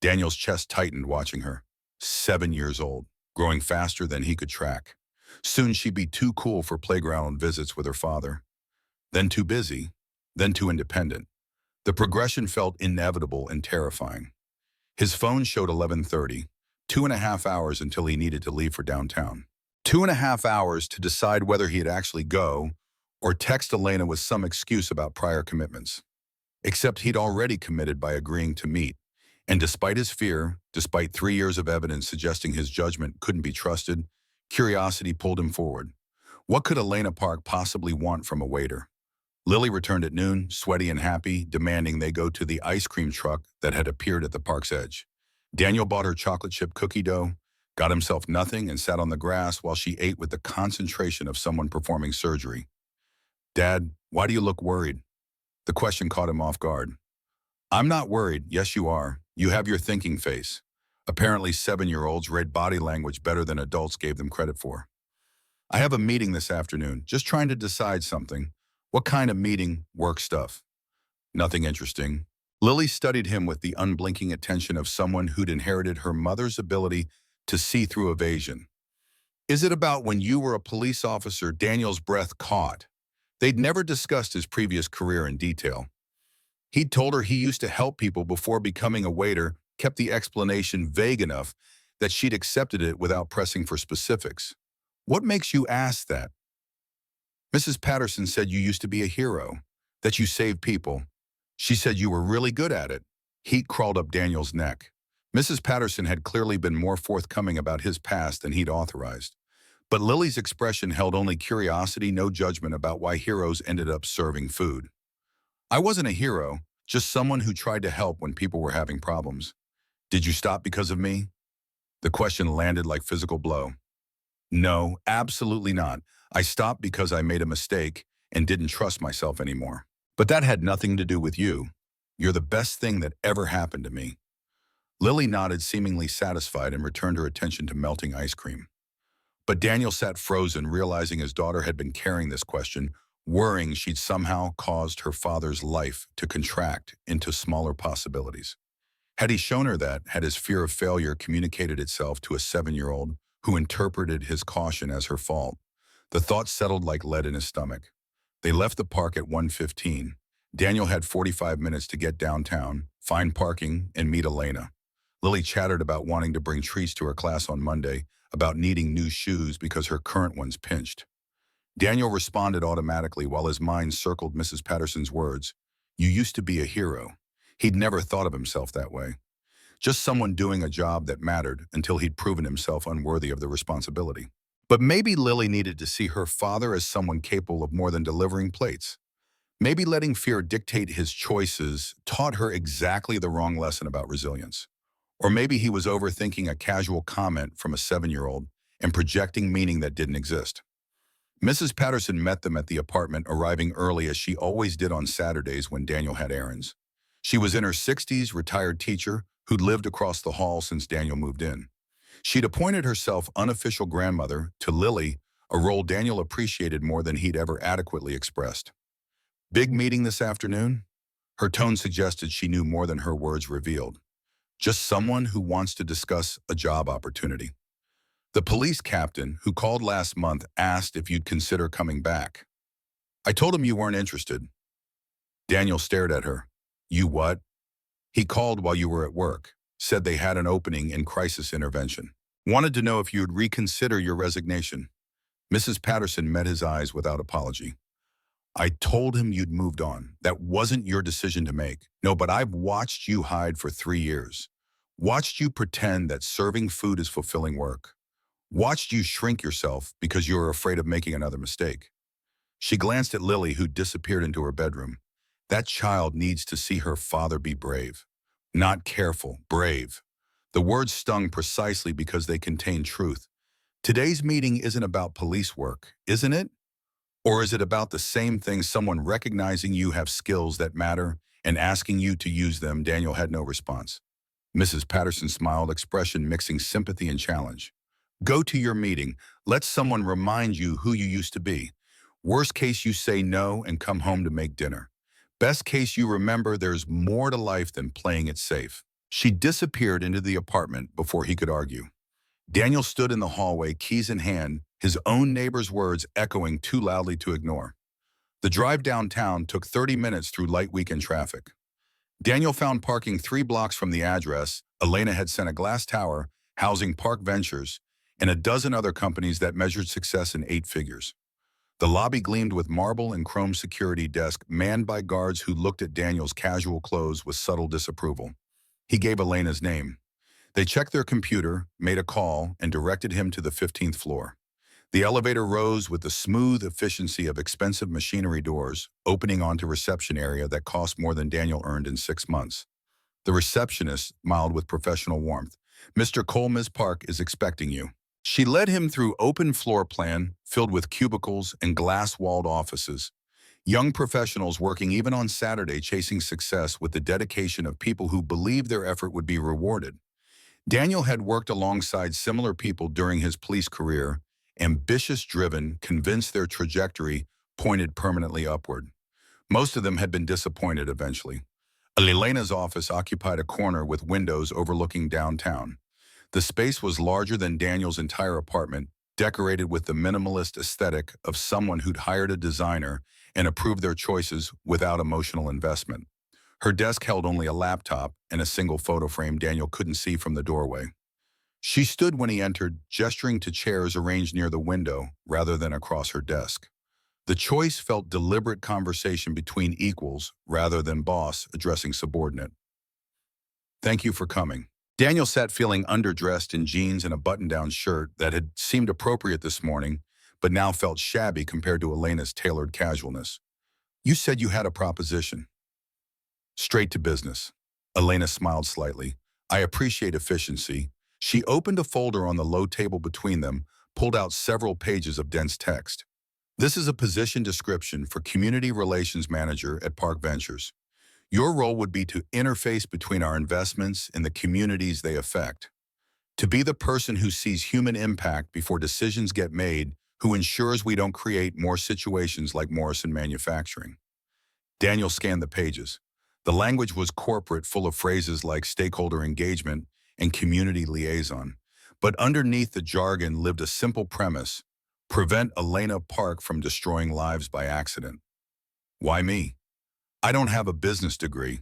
A: Daniel's chest tightened watching her. 7 years old, growing faster than he could track. Soon she'd be too cool for playground visits with her father. Then too busy, then too independent. The progression felt inevitable and terrifying. His phone showed 11:30, 2.5 hours until he needed to leave for downtown. 2.5 hours to decide whether he'd actually go or text Elena with some excuse about prior commitments. Except he'd already committed by agreeing to meet. And despite his fear, despite 3 years of evidence suggesting his judgment couldn't be trusted, curiosity pulled him forward. What could Elena Park possibly want from a waiter? Lily returned at noon, sweaty and happy, demanding they go to the ice cream truck that had appeared at the park's edge. Daniel bought her chocolate chip cookie dough, got himself nothing, and sat on the grass while she ate with the concentration of someone performing surgery. "Dad, why do you look worried?" The question caught him off guard. "I'm not worried. Yes, you are. You have your thinking face." Apparently 7-year-olds read body language better than adults gave them credit for. "I have a meeting this afternoon, just trying to decide something." "What kind of meeting?" "Work stuff." "Nothing interesting." Lily studied him with the unblinking attention of someone who'd inherited her mother's ability to see through evasion. "Is it about when you were a police officer?" Daniel's breath caught. They'd never discussed his previous career in detail. He'd told her he used to help people before becoming a waiter, kept the explanation vague enough that she'd accepted it without pressing for specifics. "What makes you ask that?" "Mrs. Patterson said you used to be a hero, that you saved people. She said you were really good at it." Heat crawled up Daniel's neck. Mrs. Patterson had clearly been more forthcoming about his past than he'd authorized. But Lily's expression held only curiosity, no judgment about why heroes ended up serving food. "I wasn't a hero, just someone who tried to help when people were having problems." "Did you stop because of me?" The question landed like physical blow. "No, absolutely not. I stopped because I made a mistake and didn't trust myself anymore. But that had nothing to do with you. You're the best thing that ever happened to me." Lily nodded, seemingly satisfied, and returned her attention to melting ice cream. But Daniel sat frozen, realizing his daughter had been carrying this question, worrying she'd somehow caused her father's life to contract into smaller possibilities. Had he shown her that, had his fear of failure communicated itself to a 7-year-old who interpreted his caution as her fault? The thought settled like lead in his stomach. They left the park at 1:15. Daniel had 45 minutes to get downtown, find parking, and meet Elena. Lily chattered about wanting to bring treats to her class on Monday, about needing new shoes because her current ones pinched. Daniel responded automatically while his mind circled Mrs. Patterson's words. You used to be a hero. He'd never thought of himself that way. Just someone doing a job that mattered until he'd proven himself unworthy of the responsibility. But maybe Lily needed to see her father as someone capable of more than delivering plates. Maybe letting fear dictate his choices taught her exactly the wrong lesson about resilience. Or maybe he was overthinking a casual comment from a 7-year-old and projecting meaning that didn't exist. Mrs. Patterson met them at the apartment, arriving early as she always did on Saturdays when Daniel had errands. She was in her 60s, retired teacher who'd lived across the hall since Daniel moved in. She'd appointed herself unofficial grandmother to Lily, a role Daniel appreciated more than he'd ever adequately expressed. Big meeting this afternoon? Her tone suggested she knew more than her words revealed. Just someone who wants to discuss a job opportunity. The police captain, who called last month, asked if you'd consider coming back. I told him you weren't interested. Daniel stared at her. You what? He called while you were at work, said they had an opening in crisis intervention. Wanted to know if you'd reconsider your resignation. Mrs. Patterson met his eyes without apology. I told him you'd moved on. That wasn't your decision to make. No, but I've watched you hide for 3 years. Watched you pretend that serving food is fulfilling work. Watched you shrink yourself because you were afraid of making another mistake. She glanced at Lily, who disappeared into her bedroom. That child needs to see her father be brave. Not careful, brave. The words stung precisely because they contained truth. Today's meeting isn't about police work, isn't it? Or is it about the same thing, someone recognizing you have skills that matter and asking you to use them? Daniel had no response. Mrs. Patterson smiled, expression mixing sympathy and challenge. Go to your meeting. Let someone remind you who you used to be. Worst case, you say no and come home to make dinner. Best case, you remember there's more to life than playing it safe. She disappeared into the apartment before he could argue. Daniel stood in the hallway, keys in hand, his own neighbor's words echoing too loudly to ignore. The drive downtown took 30 minutes through light weekend traffic. Daniel found parking 3 blocks from the address. Elena had sent a glass tower housing Park Ventures and a dozen other companies that measured success in 8 figures. The lobby gleamed with marble and chrome security desk manned by guards who looked at Daniel's casual clothes with subtle disapproval. He gave Elena's name. They checked their computer, made a call, and directed him to the 15th floor. The elevator rose with the smooth efficiency of expensive machinery doors, opening onto a reception area that cost more than Daniel earned in 6 months. The receptionist smiled with professional warmth. Mr. Cole, Ms. Park is expecting you. She led him through open floor plan filled with cubicles and glass-walled offices. Young professionals working even on Saturday, chasing success with the dedication of people who believed their effort would be rewarded. Daniel had worked alongside similar people during his police career, ambitious, driven, convinced their trajectory pointed permanently upward. Most of them had been disappointed eventually. Elena's office occupied a corner with windows overlooking downtown. The space was larger than Daniel's entire apartment, decorated with the minimalist aesthetic of someone who'd hired a designer and approved their choices without emotional investment. Her desk held only a laptop and a single photo frame Daniel couldn't see from the doorway. She stood when he entered, gesturing to chairs arranged near the window rather than across her desk. The choice felt deliberate, conversation between equals rather than boss addressing subordinate. Thank you for coming. Daniel sat feeling underdressed in jeans and a button-down shirt that had seemed appropriate this morning, but now felt shabby compared to Elena's tailored casualness. You said you had a proposition. Straight to business. Elena smiled slightly. I appreciate efficiency. She opened a folder on the low table between them, pulled out several pages of dense text. This is a position description for Community Relations Manager at Park Ventures. Your role would be to interface between our investments and the communities they affect. To be the person who sees human impact before decisions get made, who ensures we don't create more situations like Morrison Manufacturing. Daniel scanned the pages. The language was corporate, full of phrases like stakeholder engagement and community liaison. But underneath the jargon lived a simple premise: prevent Elena Park from destroying lives by accident. Why me? I don't have a business degree.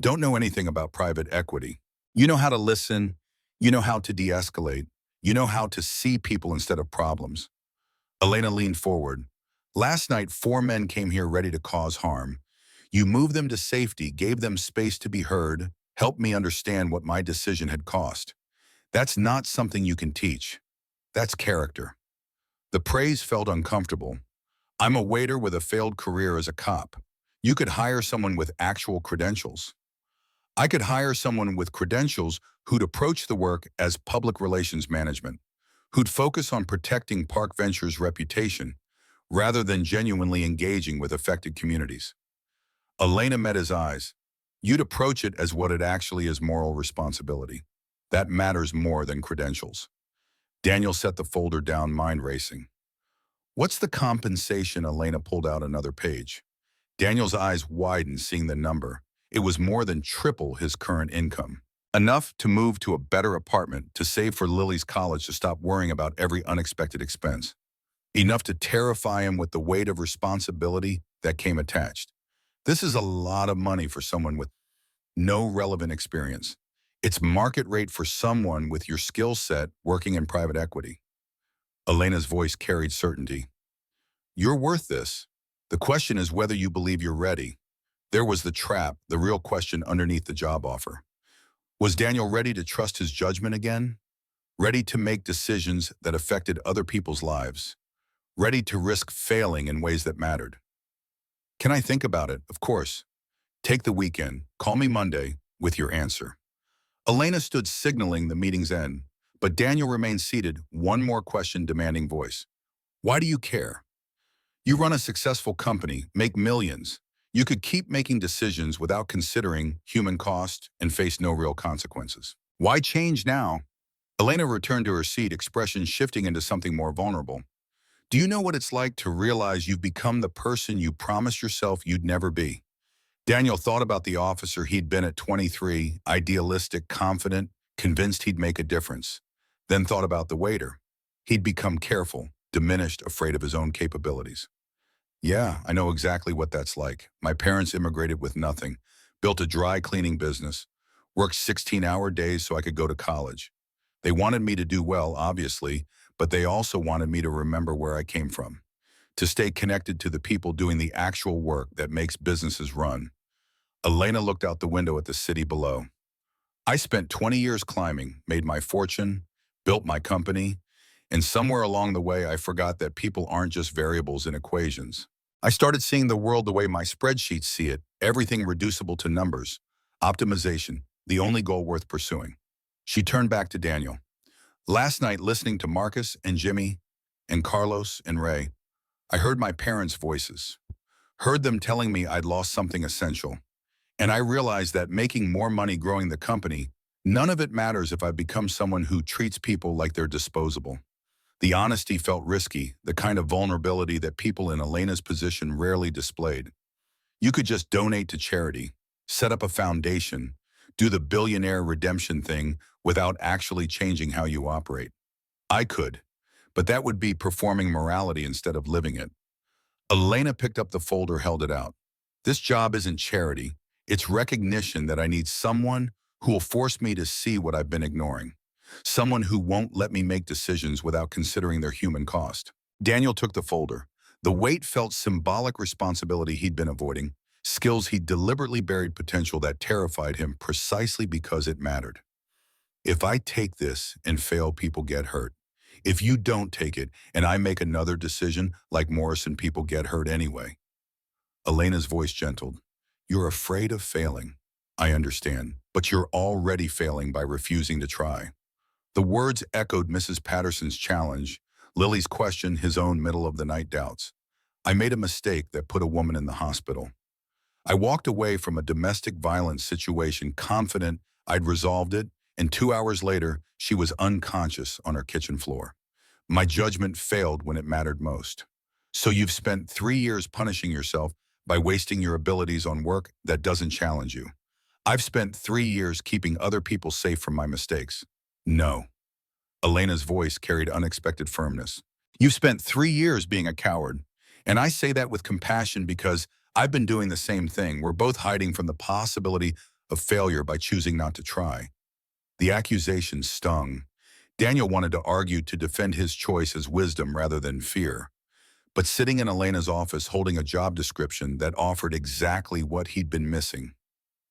A: Don't know anything about private equity. You know how to listen. You know how to de-escalate. You know how to see people instead of problems. Elena leaned forward. Last night, 4 men came here ready to cause harm. You moved them to safety, gave them space to be heard, helped me understand what my decision had cost. That's not something you can teach. That's character. The praise felt uncomfortable. I'm a waiter with a failed career as a cop. You could hire someone with actual credentials. I could hire someone with credentials who'd approach the work as public relations management, who'd focus on protecting Park Venture's reputation rather than genuinely engaging with affected communities. Elena met his eyes. You'd approach it as what it actually is: moral responsibility. That matters more than credentials. Daniel set the folder down, mind racing. What's the compensation? Elena pulled out another page. Daniel's eyes widened, seeing the number. It was more than triple his current income. Enough to move to a better apartment, to save for Lily's college, to stop worrying about every unexpected expense. Enough to terrify him with the weight of responsibility that came attached. This is a lot of money for someone with no relevant experience. It's market rate for someone with your skill set working in private equity. Elena's voice carried certainty. You're worth this. The question is whether you believe you're ready. There was the trap, the real question underneath the job offer. Was Daniel ready to trust his judgment again? Ready to make decisions that affected other people's lives? Ready to risk failing in ways that mattered? Can I think about it? Of course. Take the weekend. Call me Monday with your answer. Elena stood, signaling the meeting's end, but Daniel remained seated, one more question demanding voice. Why do you care? You run a successful company, make millions. You could keep making decisions without considering human cost and face no real consequences. Why change now? Elena returned to her seat, expression shifting into something more vulnerable. Do you know what it's like to realize you've become the person you promised yourself you'd never be? Daniel thought about the officer he'd been at 23, idealistic, confident, convinced he'd make a difference. Then thought about the waiter. He'd become careful, diminished, afraid of his own capabilities. Yeah, I know exactly what that's like. My parents immigrated with nothing, built a dry cleaning business, worked 16-hour days so I could go to college. They wanted me to do well, obviously, but they also wanted me to remember where I came from, to stay connected to the people doing the actual work that makes businesses run. Elena looked out the window at the city below. I spent 20 years climbing, made my fortune, built my company, and somewhere along the way I forgot that people aren't just variables in equations. I started seeing the world the way my spreadsheets see it, everything reducible to numbers. Optimization, the only goal worth pursuing. She turned back to Daniel. Last night, listening to Marcus and Jimmy and Carlos and Ray, I heard my parents' voices. Heard them telling me I'd lost something essential. And I realized that making more money growing the company, none of it matters if I become someone who treats people like they're disposable. The honesty felt risky, the kind of vulnerability that people in Elena's position rarely displayed. You could just donate to charity, set up a foundation, do the billionaire redemption thing without actually changing how you operate. I could, but that would be performing morality instead of living it. Elena picked up the folder, held it out. This job isn't charity. It's recognition that I need someone who will force me to see what I've been ignoring. Someone who won't let me make decisions without considering their human cost. Daniel took the folder. The weight felt symbolic: responsibility he'd been avoiding, skills he'd deliberately buried, potential that terrified him precisely because it mattered. If I take this and fail, people get hurt. If you don't take it and I make another decision like Morrison, people get hurt anyway. Elena's voice gentled. You're afraid of failing. I understand, but you're already failing by refusing to try. The words echoed Mrs. Patterson's challenge, Lily's question, his own middle-of-the-night doubts. I made a mistake that put a woman in the hospital. I walked away from a domestic violence situation confident I'd resolved it, and 2 hours later, she was unconscious on her kitchen floor. My judgment failed when it mattered most. So you've spent 3 years punishing yourself by wasting your abilities on work that doesn't challenge you. I've spent 3 years keeping other people safe from my mistakes. No. Elena's voice carried unexpected firmness. You've spent 3 years being a coward. And I say that with compassion because I've been doing the same thing. We're both hiding from the possibility of failure by choosing not to try. The accusation stung. Daniel wanted to argue to defend his choice as wisdom rather than fear. But sitting in Elena's office holding a job description that offered exactly what he'd been missing,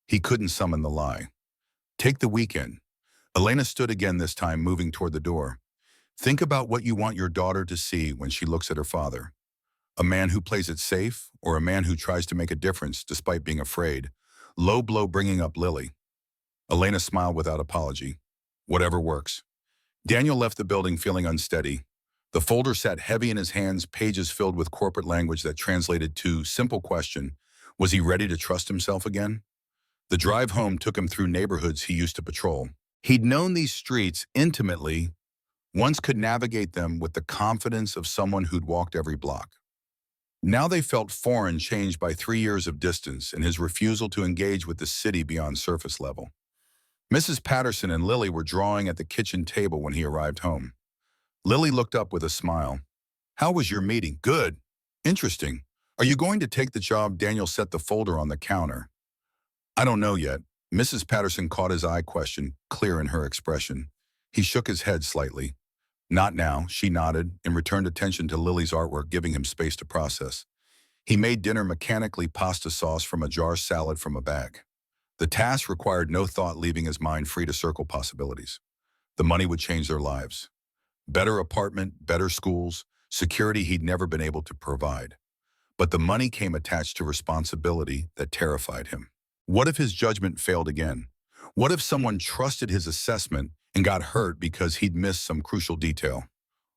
A: he couldn't summon the lie. Take the weekend. Elena stood again this time, moving toward the door. Think about what you want your daughter to see when she looks at her father. A man who plays it safe, or a man who tries to make a difference despite being afraid. Low blow bringing up Lily. Elena smiled without apology. Whatever works. Daniel left the building feeling unsteady. The folder sat heavy in his hands, pages filled with corporate language that translated to simple question. Was he ready to trust himself again? The drive home took him through neighborhoods he used to patrol. He'd known these streets intimately, once could navigate them with the confidence of someone who'd walked every block. Now they felt foreign, changed by 3 years of distance and his refusal to engage with the city beyond surface level. Mrs. Patterson and Lily were drawing at the kitchen table when he arrived home. Lily looked up with a smile. How was your meeting? Good. Interesting. Are you going to take the job? Daniel set the folder on the counter. I don't know yet. Mrs. Patterson caught his eye, question clear in her expression. He shook his head slightly. Not now, she nodded and returned attention to Lily's artwork, giving him space to process. He made dinner mechanically, pasta sauce from a jar, salad from a bag. The task required no thought, leaving his mind free to circle possibilities. The money would change their lives. Better apartment, better schools, security he'd never been able to provide. But the money came attached to responsibility that terrified him. What if his judgment failed again? What if someone trusted his assessment and got hurt because he'd missed some crucial detail?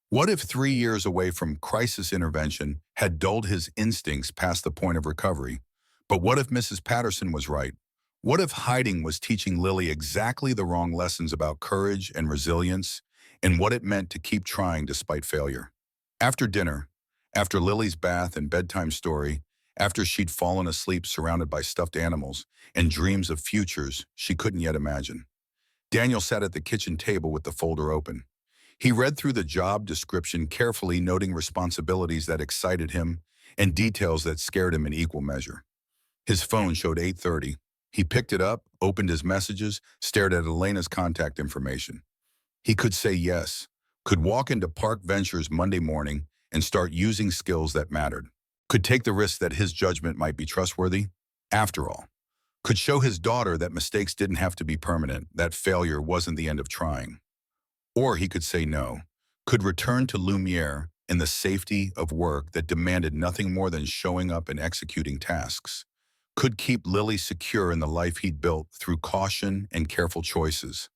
A: What if 3 years away from crisis intervention had dulled his instincts past the point of recovery? But what if Mrs. Patterson was right? What if hiding was teaching Lily exactly the wrong lessons about courage and resilience and what it meant to keep trying despite failure? After dinner, after Lily's bath and bedtime story, after she'd fallen asleep surrounded by stuffed animals and dreams of futures she couldn't yet imagine, Daniel sat at the kitchen table with the folder open. He read through the job description carefully, noting responsibilities that excited him and details that scared him in equal measure. His phone showed 8:30. He picked it up, opened his messages, stared at Elena's contact information. He could say yes, could walk into Park Ventures Monday morning and start using skills that mattered, could take the risk that his judgment might be trustworthy. After all, could show his daughter that mistakes didn't have to be permanent, that failure wasn't the end of trying. Or he could say no, could return to Lumiere in the safety of work that demanded nothing more than showing up and executing tasks, could keep Lily secure in the life he'd built through caution and careful choices,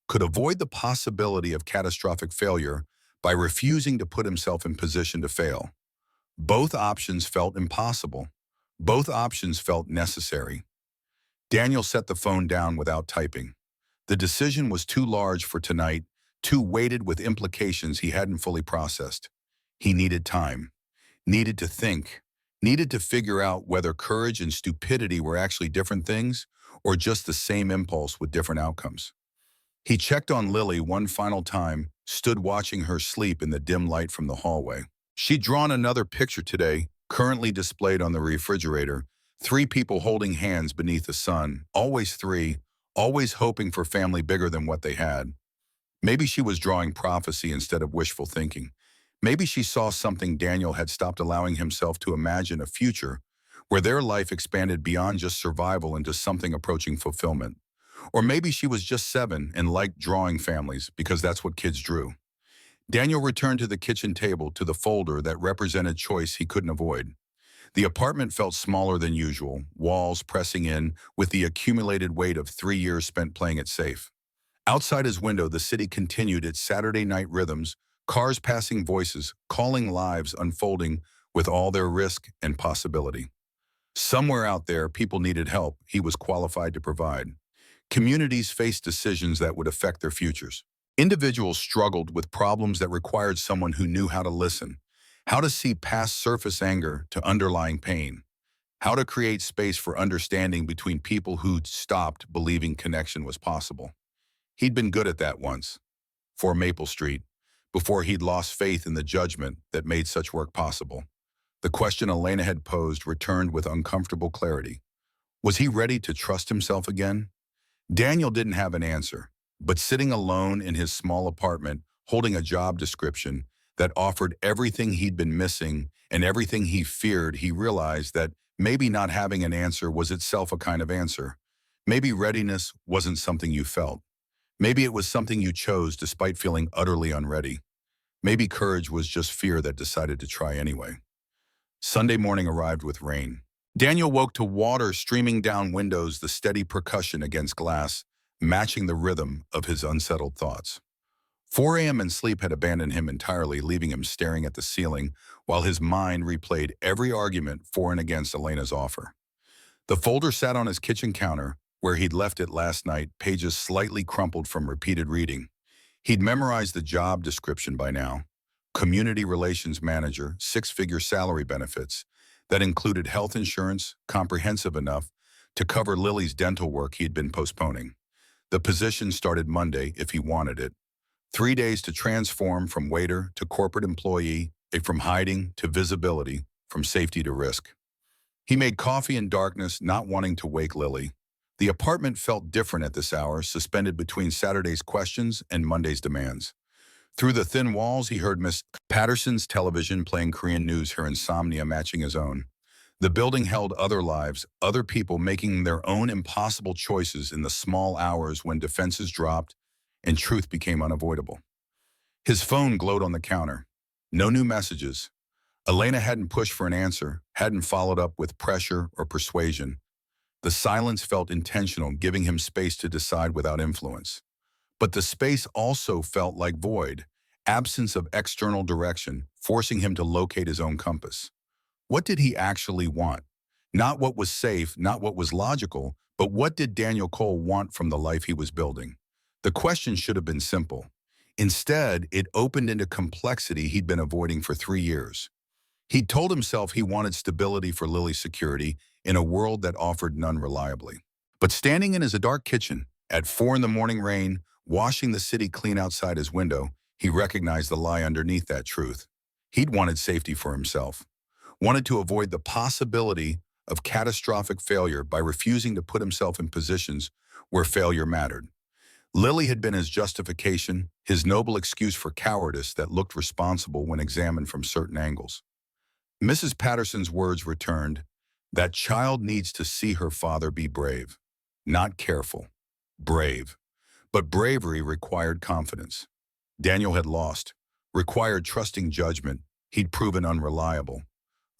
A: could avoid the possibility of catastrophic failure by refusing to put himself in position to fail. Both options felt impossible. Both options felt necessary. Daniel set the phone down without typing. The decision was too large for tonight, too weighted with implications he hadn't fully processed. He needed time, needed to think, needed to figure out whether courage and stupidity were actually different things or just the same impulse with different outcomes. He checked on Lily one final time, stood watching her sleep in the dim light from the hallway. She'd drawn another picture today, currently displayed on the refrigerator, 3 people holding hands beneath the sun, always 3, always hoping for family bigger than what they had. Maybe she was drawing prophecy instead of wishful thinking. Maybe she saw something Daniel had stopped allowing himself to imagine, a future where their life expanded beyond just survival into something approaching fulfillment. Or maybe she was just 7 and liked drawing families because that's what kids drew. Daniel returned to the kitchen table, to the folder that represented choice he couldn't avoid. The apartment felt smaller than usual, walls pressing in with the accumulated weight of 3 years spent playing it safe. Outside his window, the city continued its Saturday night rhythms, cars passing, voices, calling, lives unfolding with all their risk and possibility. Somewhere out there, people needed help he was qualified to provide. Communities faced decisions that would affect their futures. Individuals struggled with problems that required someone who knew how to listen, how to see past surface anger to underlying pain, how to create space for understanding between people who'd stopped believing connection was possible. He'd been good at that once, for Maple Street, before he'd lost faith in the judgment that made such work possible. The question Elena had posed returned with uncomfortable clarity. Was he ready to trust himself again? Daniel didn't have an answer, but sitting alone in his small apartment, holding a job description that offered everything he'd been missing and everything he feared, he realized that maybe not having an answer was itself a kind of answer. Maybe readiness wasn't something you felt. Maybe it was something you chose despite feeling utterly unready. Maybe courage was just fear that decided to try anyway. Sunday morning arrived with rain. Daniel woke to water streaming down windows, the steady percussion against glass, matching the rhythm of his unsettled thoughts. 4 a.m. and sleep had abandoned him entirely, leaving him staring at the ceiling while his mind replayed every argument for and against Elena's offer. The folder sat on his kitchen counter, where he'd left it last night, pages slightly crumpled from repeated reading. He'd memorized the job description by now. Community Relations Manager, 6-figure salary benefits that included health insurance, comprehensive enough to cover Lily's dental work he'd been postponing. The position started Monday if he wanted it. 3 days to transform from waiter to corporate employee, from hiding to visibility, from safety to risk. He made coffee in darkness, not wanting to wake Lily. The apartment felt different at this hour, suspended between Saturday's questions and Monday's demands. Through the thin walls, he heard Miss Patterson's television playing Korean news, her insomnia matching his own. The building held other lives, other people making their own impossible choices in the small hours when defenses dropped and truth became unavoidable. His phone glowed on the counter. No new messages. Elena hadn't pushed for an answer, hadn't followed up with pressure or persuasion. The silence felt intentional, giving him space to decide without influence. But the space also felt like void, absence of external direction, forcing him to locate his own compass. What did he actually want? Not what was safe, not what was logical, but what did Daniel Cole want from the life he was building? The question should have been simple. Instead, it opened into complexity he'd been avoiding for 3 years. He'd told himself he wanted stability for Lily's security in a world that offered none reliably. But standing in his dark kitchen, at 4 in the morning rain, washing the city clean outside his window, he recognized the lie underneath that truth. He'd wanted safety for himself, wanted to avoid the possibility of catastrophic failure by refusing to put himself in positions where failure mattered. Lily had been his justification, his noble excuse for cowardice that looked responsible when examined from certain angles. Mrs. Patterson's words returned, "That child needs to see her father be brave, not careful, brave." But bravery required confidence. Daniel had lost, required trusting judgment he'd proven unreliable,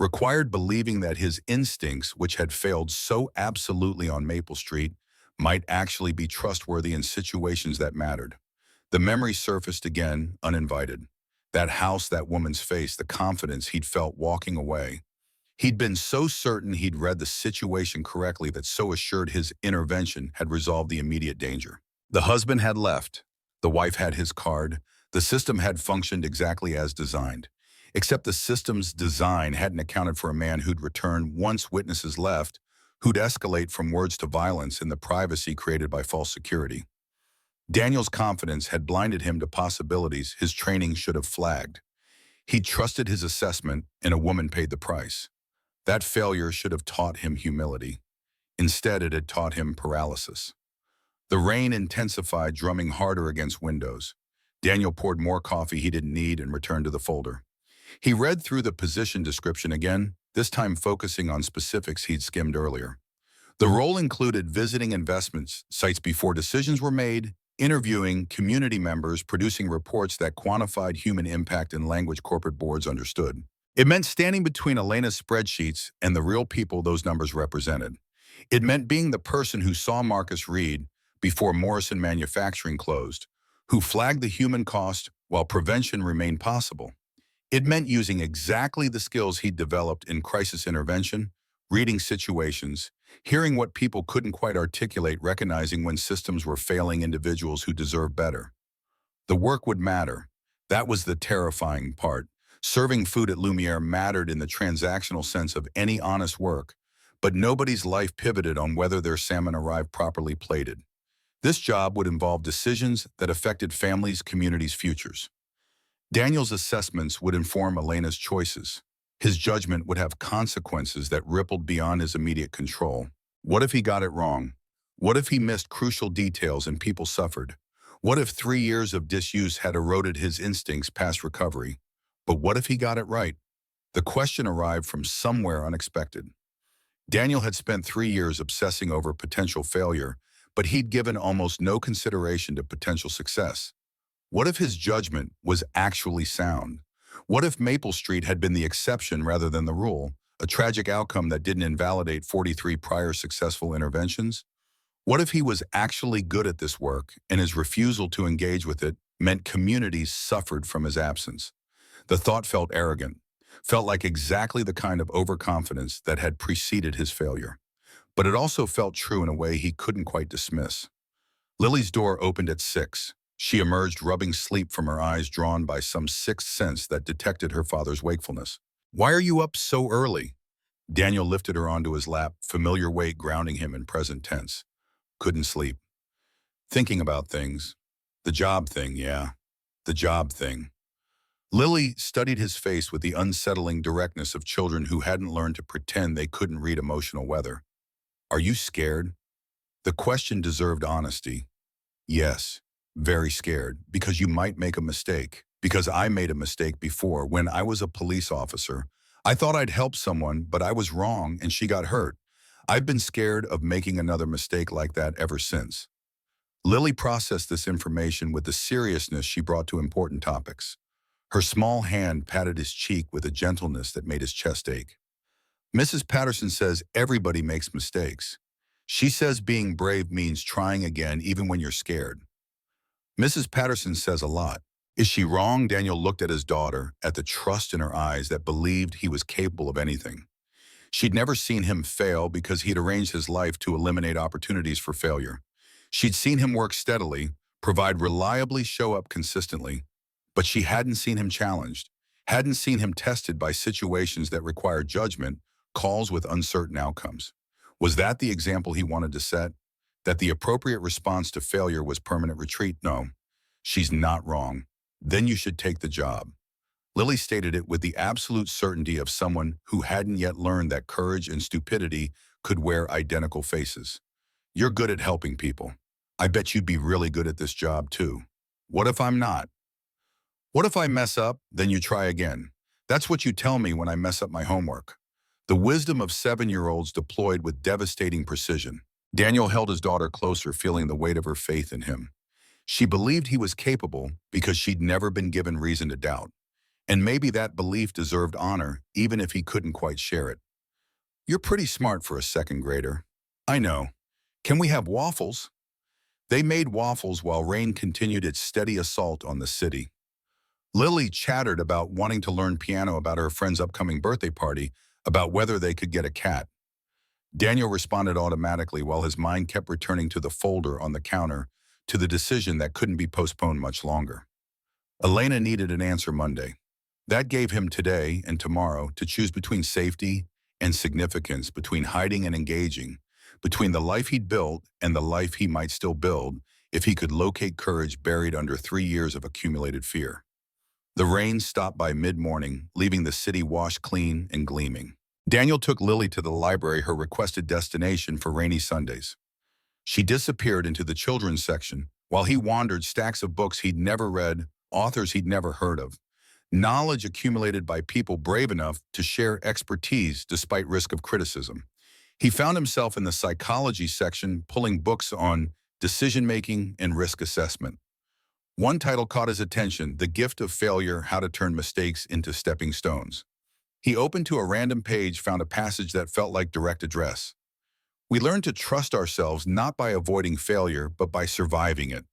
A: required believing that his instincts, which had failed so absolutely on Maple Street, might actually be trustworthy in situations that mattered. The memory surfaced again, uninvited. That house, that woman's face, the confidence he'd felt walking away. He'd been so certain he'd read the situation correctly, that so assured his intervention had resolved the immediate danger. The husband had left. The wife had his card. The system had functioned exactly as designed. Except the system's design hadn't accounted for a man who'd return once witnesses left, who'd escalate from words to violence in the privacy created by false security. Daniel's confidence had blinded him to possibilities his training should have flagged. He trusted his assessment, and a woman paid the price. That failure should have taught him humility. Instead, it had taught him paralysis. The rain intensified, drumming harder against windows. Daniel poured more coffee he didn't need and returned to the folder. He read through the position description again, this time focusing on specifics he'd skimmed earlier. The role included visiting investments sites before decisions were made, interviewing community members, producing reports that quantified human impact in language corporate boards understood. It meant standing between Elena's spreadsheets and the real people those numbers represented. It meant being the person who saw Marcus Reed before Morrison Manufacturing closed, who flagged the human cost while prevention remained possible. It meant using exactly the skills he'd developed in crisis intervention, reading situations, Hearing what people couldn't quite articulate, recognizing when systems were failing individuals who deserve better. The work would matter. That was the terrifying part. Serving food at Lumiere mattered in the transactional sense of any honest work, but nobody's life pivoted on whether their salmon arrived properly plated. This job would involve decisions that affected families' communities' futures. Daniel's assessments would inform Elena's choices. His judgment would have consequences that rippled beyond his immediate control. What if he got it wrong? What if he missed crucial details and people suffered? What if 3 years of disuse had eroded his instincts past recovery? But what if he got it right? The question arrived from somewhere unexpected. Daniel had spent 3 years obsessing over potential failure, but he'd given almost no consideration to potential success. What if his judgment was actually sound? What if Maple Street had been the exception rather than the rule, a tragic outcome that didn't invalidate 43 prior successful interventions? What if he was actually good at this work and his refusal to engage with it meant communities suffered from his absence? The thought felt arrogant, felt like exactly the kind of overconfidence that had preceded his failure. But it also felt true in a way he couldn't quite dismiss. Lily's door opened at 6. She emerged rubbing sleep from her eyes, drawn by some sixth sense that detected her father's wakefulness. "Why are you up so early?" Daniel lifted her onto his lap, familiar weight grounding him in present tense. "Couldn't sleep. Thinking about things. The job thing, yeah. The job thing." Lily studied his face with the unsettling directness of children who hadn't learned to pretend they couldn't read emotional weather. "Are you scared?" The question deserved honesty. "Yes, very scared, because you might make a mistake. Because I made a mistake before when I was a police officer. I thought I'd help someone, but I was wrong and she got hurt. I've been scared of making another mistake like that ever since." Lily processed this information with the seriousness she brought to important topics. Her small hand patted his cheek with a gentleness that made his chest ache. "Mrs. Patterson says everybody makes mistakes. She says being brave means trying again even when you're scared." "Mrs. Patterson says a lot. Is she wrong?" Daniel looked at his daughter, at the trust in her eyes that believed he was capable of anything. She'd never seen him fail because he'd arranged his life to eliminate opportunities for failure. She'd seen him work steadily, provide reliably, show up consistently. But she hadn't seen him challenged, hadn't seen him tested by situations that required judgment, calls with uncertain outcomes. Was that the example he wanted to set? That the appropriate response to failure was permanent retreat? No, she's not wrong. Then you should take the job. Lily stated it with the absolute certainty of someone who hadn't yet learned that courage and stupidity could wear identical faces. "You're good at helping people. I bet you'd be really good at this job too. What if I'm not? What if I mess up, then you try again? That's what you tell me when I mess up my homework." The wisdom of 7-year-olds deployed with devastating precision. Daniel held his daughter closer, feeling the weight of her faith in him. She believed he was capable because she'd never been given reason to doubt. And maybe that belief deserved honor, even if he couldn't quite share it. "You're pretty smart for a second grader." "I know. Can we have waffles?" They made waffles while rain continued its steady assault on the city. Lily chattered about wanting to learn piano, about her friend's upcoming birthday party, about whether they could get a cat. Daniel responded automatically while his mind kept returning to the folder on the counter, to the decision that couldn't be postponed much longer. Elena needed an answer Monday. That gave him today and tomorrow to choose between safety and significance, between hiding and engaging, between the life he'd built and the life he might still build if he could locate courage buried under 3 years of accumulated fear. The rain stopped by mid-morning, leaving the city washed clean and gleaming. Daniel took Lily to the library, her requested destination for rainy Sundays. She disappeared into the children's section, while he wandered stacks of books he'd never read, authors he'd never heard of. Knowledge accumulated by people brave enough to share expertise despite risk of criticism. He found himself in the psychology section, pulling books on decision-making and risk assessment. One title caught his attention: "The Gift of Failure: How to Turn Mistakes into Stepping Stones." He opened to a random page, found a passage that felt like direct address. "We learn to trust ourselves not by avoiding failure, but by surviving it.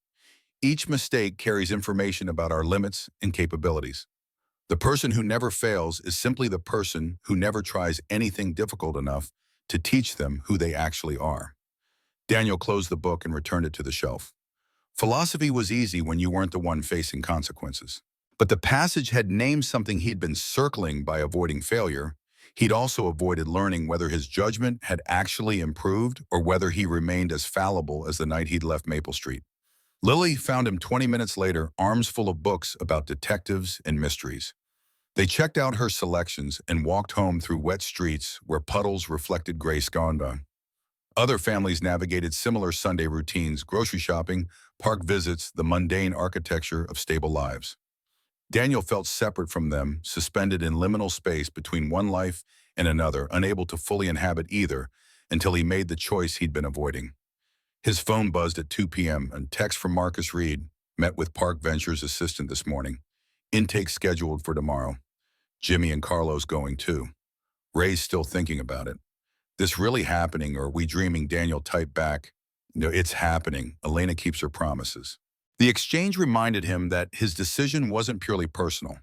A: Each mistake carries information about our limits and capabilities. The person who never fails is simply the person who never tries anything difficult enough to teach them who they actually are. Daniel closed the book and returned it to the shelf. Philosophy was easy when you weren't the one facing consequences. But the passage had named something he'd been circling by avoiding failure. He'd also avoided learning whether his judgment had actually improved or whether he remained as fallible as the night he'd left Maple Street. Lily found him 20 minutes later, arms full of books about detectives and mysteries. They checked out her selections and walked home through wet streets where puddles reflected gray sconda. Other families navigated similar Sunday routines, grocery shopping, park visits, the mundane architecture of stable lives. Daniel felt separate from them, suspended in liminal space between one life and another, unable to fully inhabit either until he made the choice he'd been avoiding. His phone buzzed at 2 p.m. and text from Marcus Reed, met with Park Ventures assistant this morning. Intake scheduled for tomorrow. Jimmy and Carlos going too. Ray's still thinking about it. This really happening, or are we dreaming? Daniel typed back. No, it's happening. Elena keeps her promises. The exchange reminded him that his decision wasn't purely personal.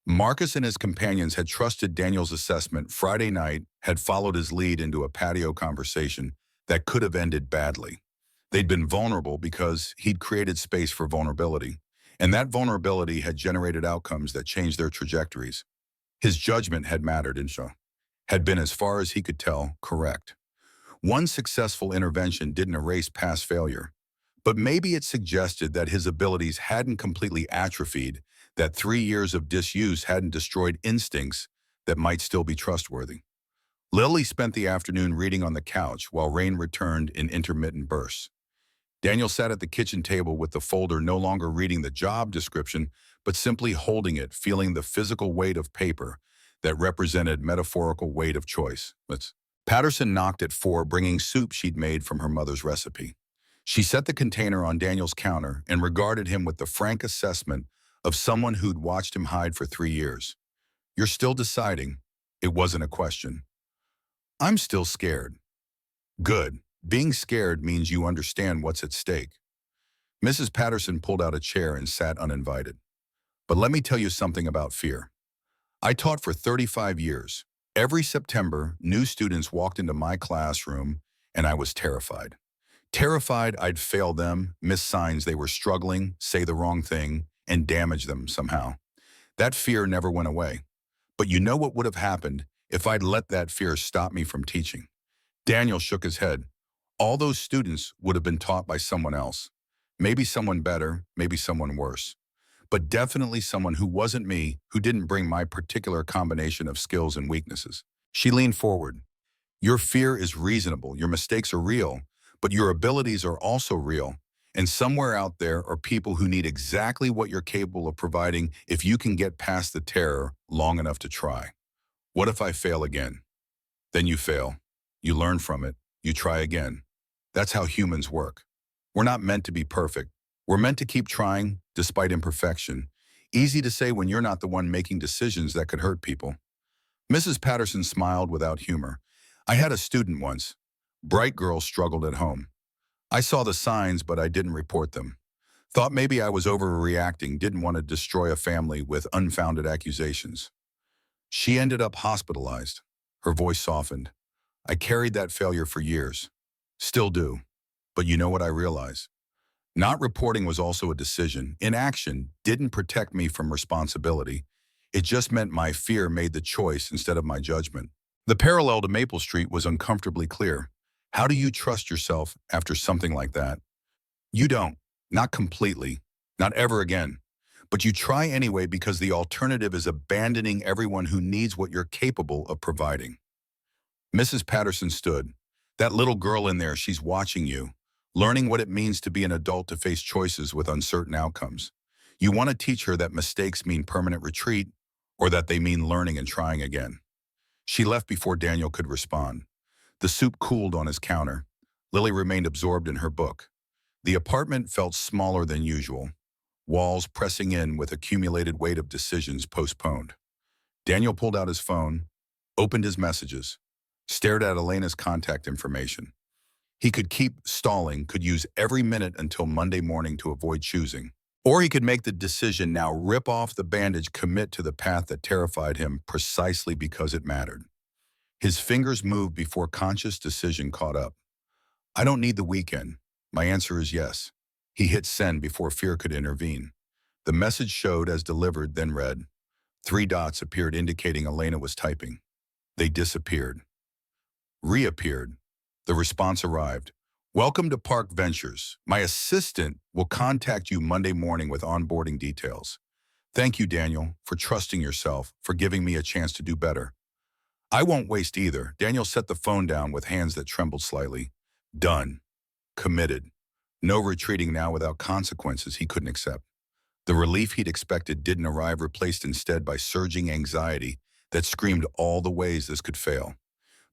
A: Marcus and his companions had trusted Daniel's assessment Friday night, had followed his lead into a patio conversation that could have ended badly. They'd been vulnerable because he'd created space for vulnerability, and that vulnerability had generated outcomes that changed their trajectories. His judgment had mattered, had been, as far as he could tell, correct. One successful intervention didn't erase past failure, but maybe it suggested that his abilities hadn't completely atrophied, that 3 years of disuse hadn't destroyed instincts that might still be trustworthy. Lily spent the afternoon reading on the couch while rain returned in intermittent bursts. Daniel sat at the kitchen table with the folder, no longer reading the job description, but simply holding it, feeling the physical weight of paper that represented metaphorical weight of choice. Patterson knocked at 4, bringing soup she'd made from her mother's recipe. She set the container on Daniel's counter and regarded him with the frank assessment of someone who'd watched him hide for 3 years. You're still deciding. It wasn't a question. I'm still scared. Good. Being scared means you understand what's at stake. Mrs. Patterson pulled out a chair and sat uninvited. But let me tell you something about fear. I taught for 35 years. Every September, new students walked into my classroom, and I was terrified. Terrified I'd fail them, miss signs they were struggling, say the wrong thing, and damage them somehow. That fear never went away. But you know what would have happened if I'd let that fear stop me from teaching? Daniel shook his head. All those students would have been taught by someone else. Maybe someone better, maybe someone worse. But definitely someone who wasn't me, who didn't bring my particular combination of skills and weaknesses. She leaned forward. Your fear is reasonable, your mistakes are real, but your abilities are also real. And somewhere out there are people who need exactly what you're capable of providing if you can get past the terror long enough to try. What if I fail again? Then you fail. You learn from it. You try again. That's how humans work. We're not meant to be perfect. We're meant to keep trying, despite imperfection. Easy to say when you're not the one making decisions that could hurt people. Mrs. Patterson smiled without humor. I had a student once. Bright girl struggled at home. I saw the signs, but I didn't report them. Thought maybe I was overreacting, didn't want to destroy a family with unfounded accusations. She ended up hospitalized. Her voice softened. I carried that failure for years. Still do. But you know what I realize? Not reporting was also a decision. Inaction didn't protect me from responsibility. It just meant my fear made the choice instead of my judgment. The parallel to Maple Street was uncomfortably clear. How do you trust yourself after something like that? You don't. Not completely. Not ever again. But you try anyway because the alternative is abandoning everyone who needs what you're capable of providing. Mrs. Patterson stood. That little girl in there, she's watching you, learning what it means to be an adult, to face choices with uncertain outcomes. You want to teach her that mistakes mean permanent retreat, or that they mean learning and trying again. She left before Daniel could respond. The soup cooled on his counter. Lily remained absorbed in her book. The apartment felt smaller than usual, walls pressing in with accumulated weight of decisions postponed. Daniel pulled out his phone, opened his messages, stared at Elena's contact information. He could keep stalling, could use every minute until Monday morning to avoid choosing. Or he could make the decision now, rip off the bandage, commit to the path that terrified him precisely because it mattered. His fingers moved before conscious decision caught up. I don't need the weekend. My answer is yes. He hit send before fear could intervene. The message showed as delivered, then read. Three dots appeared indicating Elena was typing. They disappeared. Reappeared. The response arrived. Welcome to Park Ventures. My assistant will contact you Monday morning with onboarding details. Thank you, Daniel, for trusting yourself, for giving me a chance to do better. I won't waste either. Daniel set the phone down with hands that trembled slightly. Done. Committed. No retreating now without consequences he couldn't accept. The relief he'd expected didn't arrive, replaced instead by surging anxiety that screamed all the ways this could fail.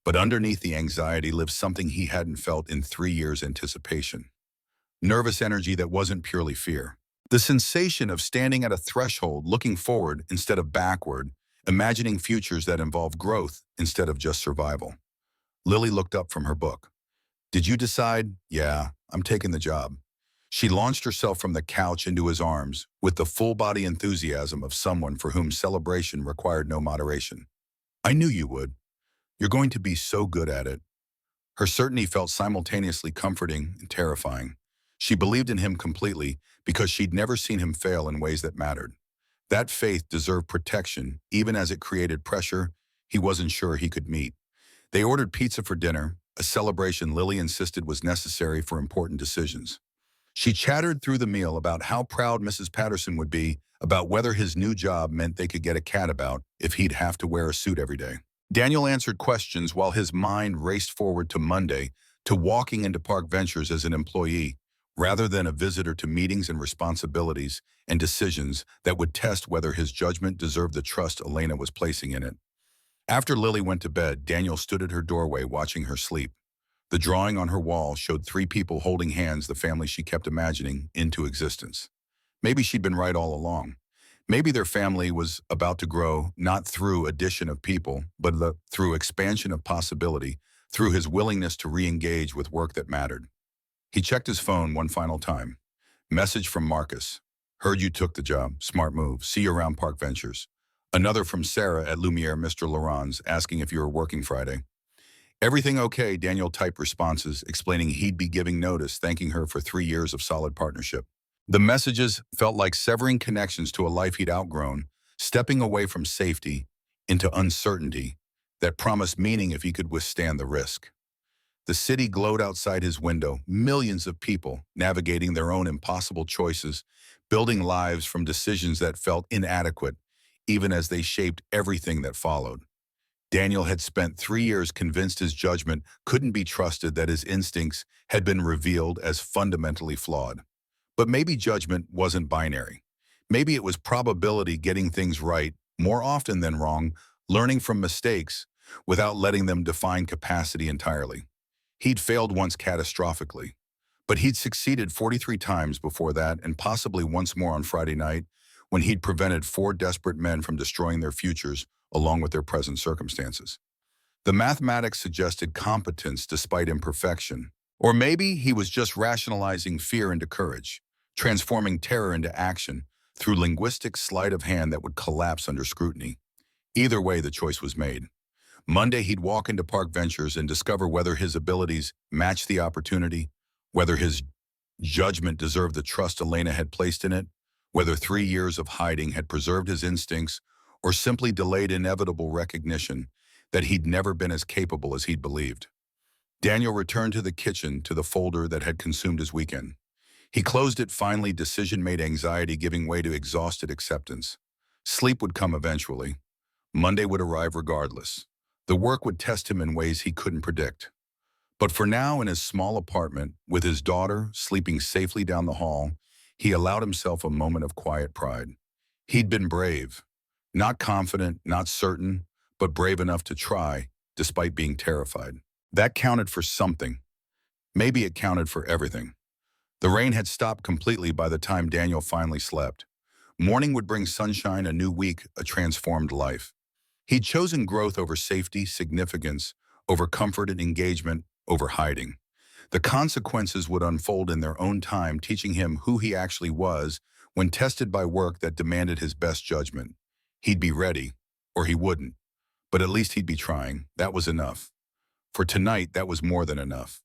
A: But underneath the anxiety lived something he hadn't felt in 3 years' anticipation. Nervous energy that wasn't purely fear. The sensation of standing at a threshold, looking forward instead of backward, imagining futures that involve growth instead of just survival. Lily looked up from her book. Did you decide? Yeah, I'm taking the job. She launched herself from the couch into his arms with the full-body enthusiasm of someone for whom celebration required no moderation. I knew you would. You're going to be so good at it. Her certainty felt simultaneously comforting and terrifying. She believed in him completely because she'd never seen him fail in ways that mattered. That faith deserved protection, even as it created pressure he wasn't sure he could meet. They ordered pizza for dinner, a celebration Lily insisted was necessary for important decisions. She chattered through the meal about how proud Mrs. Patterson would be, about whether his new job meant they could get a cat about if he'd have to wear a suit every day. Daniel answered questions while his mind raced forward to Monday, to walking into Park Ventures as an employee, rather than a visitor to meetings and responsibilities and decisions that would test whether his judgment deserved the trust Elena was placing in it. After Lily went to bed, Daniel stood at her doorway watching her sleep. The drawing on her wall showed 3 people holding hands, the family she kept imagining into existence. Maybe she'd been right all along. Maybe their family was about to grow, not through addition of people, but through expansion of possibility, through his willingness to re-engage with work that mattered. He checked his phone one final time. Message from Marcus. Heard you took the job. Smart move. See you around Park Ventures. Another from Sarah at Lumiere, Mr. Laurent's, asking if you were working Friday. Everything okay, Daniel typed responses, explaining he'd be giving notice, thanking her for 3 years of solid partnership. The messages felt like severing connections to a life he'd outgrown, stepping away from safety into uncertainty that promised meaning if he could withstand the risk. The city glowed outside his window, millions of people navigating their own impossible choices, building lives from decisions that felt inadequate, even as they shaped everything that followed. Daniel had spent 3 years convinced his judgment couldn't be trusted, that his instincts had been revealed as fundamentally flawed. But maybe judgment wasn't binary. Maybe it was probability, getting things right more often than wrong, learning from mistakes without letting them define capacity entirely. He'd failed once catastrophically, but he'd succeeded 43 times before that, and possibly once more on Friday night, when he'd prevented 4 desperate men from destroying their futures along with their present circumstances. The mathematics suggested competence despite imperfection. Or maybe he was just rationalizing fear into courage, transforming terror into action through linguistic sleight of hand that would collapse under scrutiny. Either way, the choice was made. Monday, he'd walk into Park Ventures and discover whether his abilities matched the opportunity, whether his judgment deserved the trust Elena had placed in it, whether 3 years of hiding had preserved his instincts or simply delayed inevitable recognition that he'd never been as capable as he'd believed. Daniel returned to the kitchen, to the folder that had consumed his weekend. He closed it finally, decision made, anxiety giving way to exhausted acceptance. Sleep would come eventually. Monday would arrive regardless. The work would test him in ways he couldn't predict. But for now, in his small apartment, with his daughter sleeping safely down the hall, he allowed himself a moment of quiet pride. He'd been brave. Not confident, not certain, but brave enough to try, despite being terrified. That counted for something. Maybe it counted for everything. The rain had stopped completely by the time Daniel finally slept. Morning would bring sunshine, a new week, a transformed life. He'd chosen growth over safety, significance over comfort, and engagement over hiding. The consequences would unfold in their own time, teaching him who he actually was when tested by work that demanded his best judgment. He'd be ready, or he wouldn't. But at least he'd be trying. That was enough. For tonight, that was more than enough.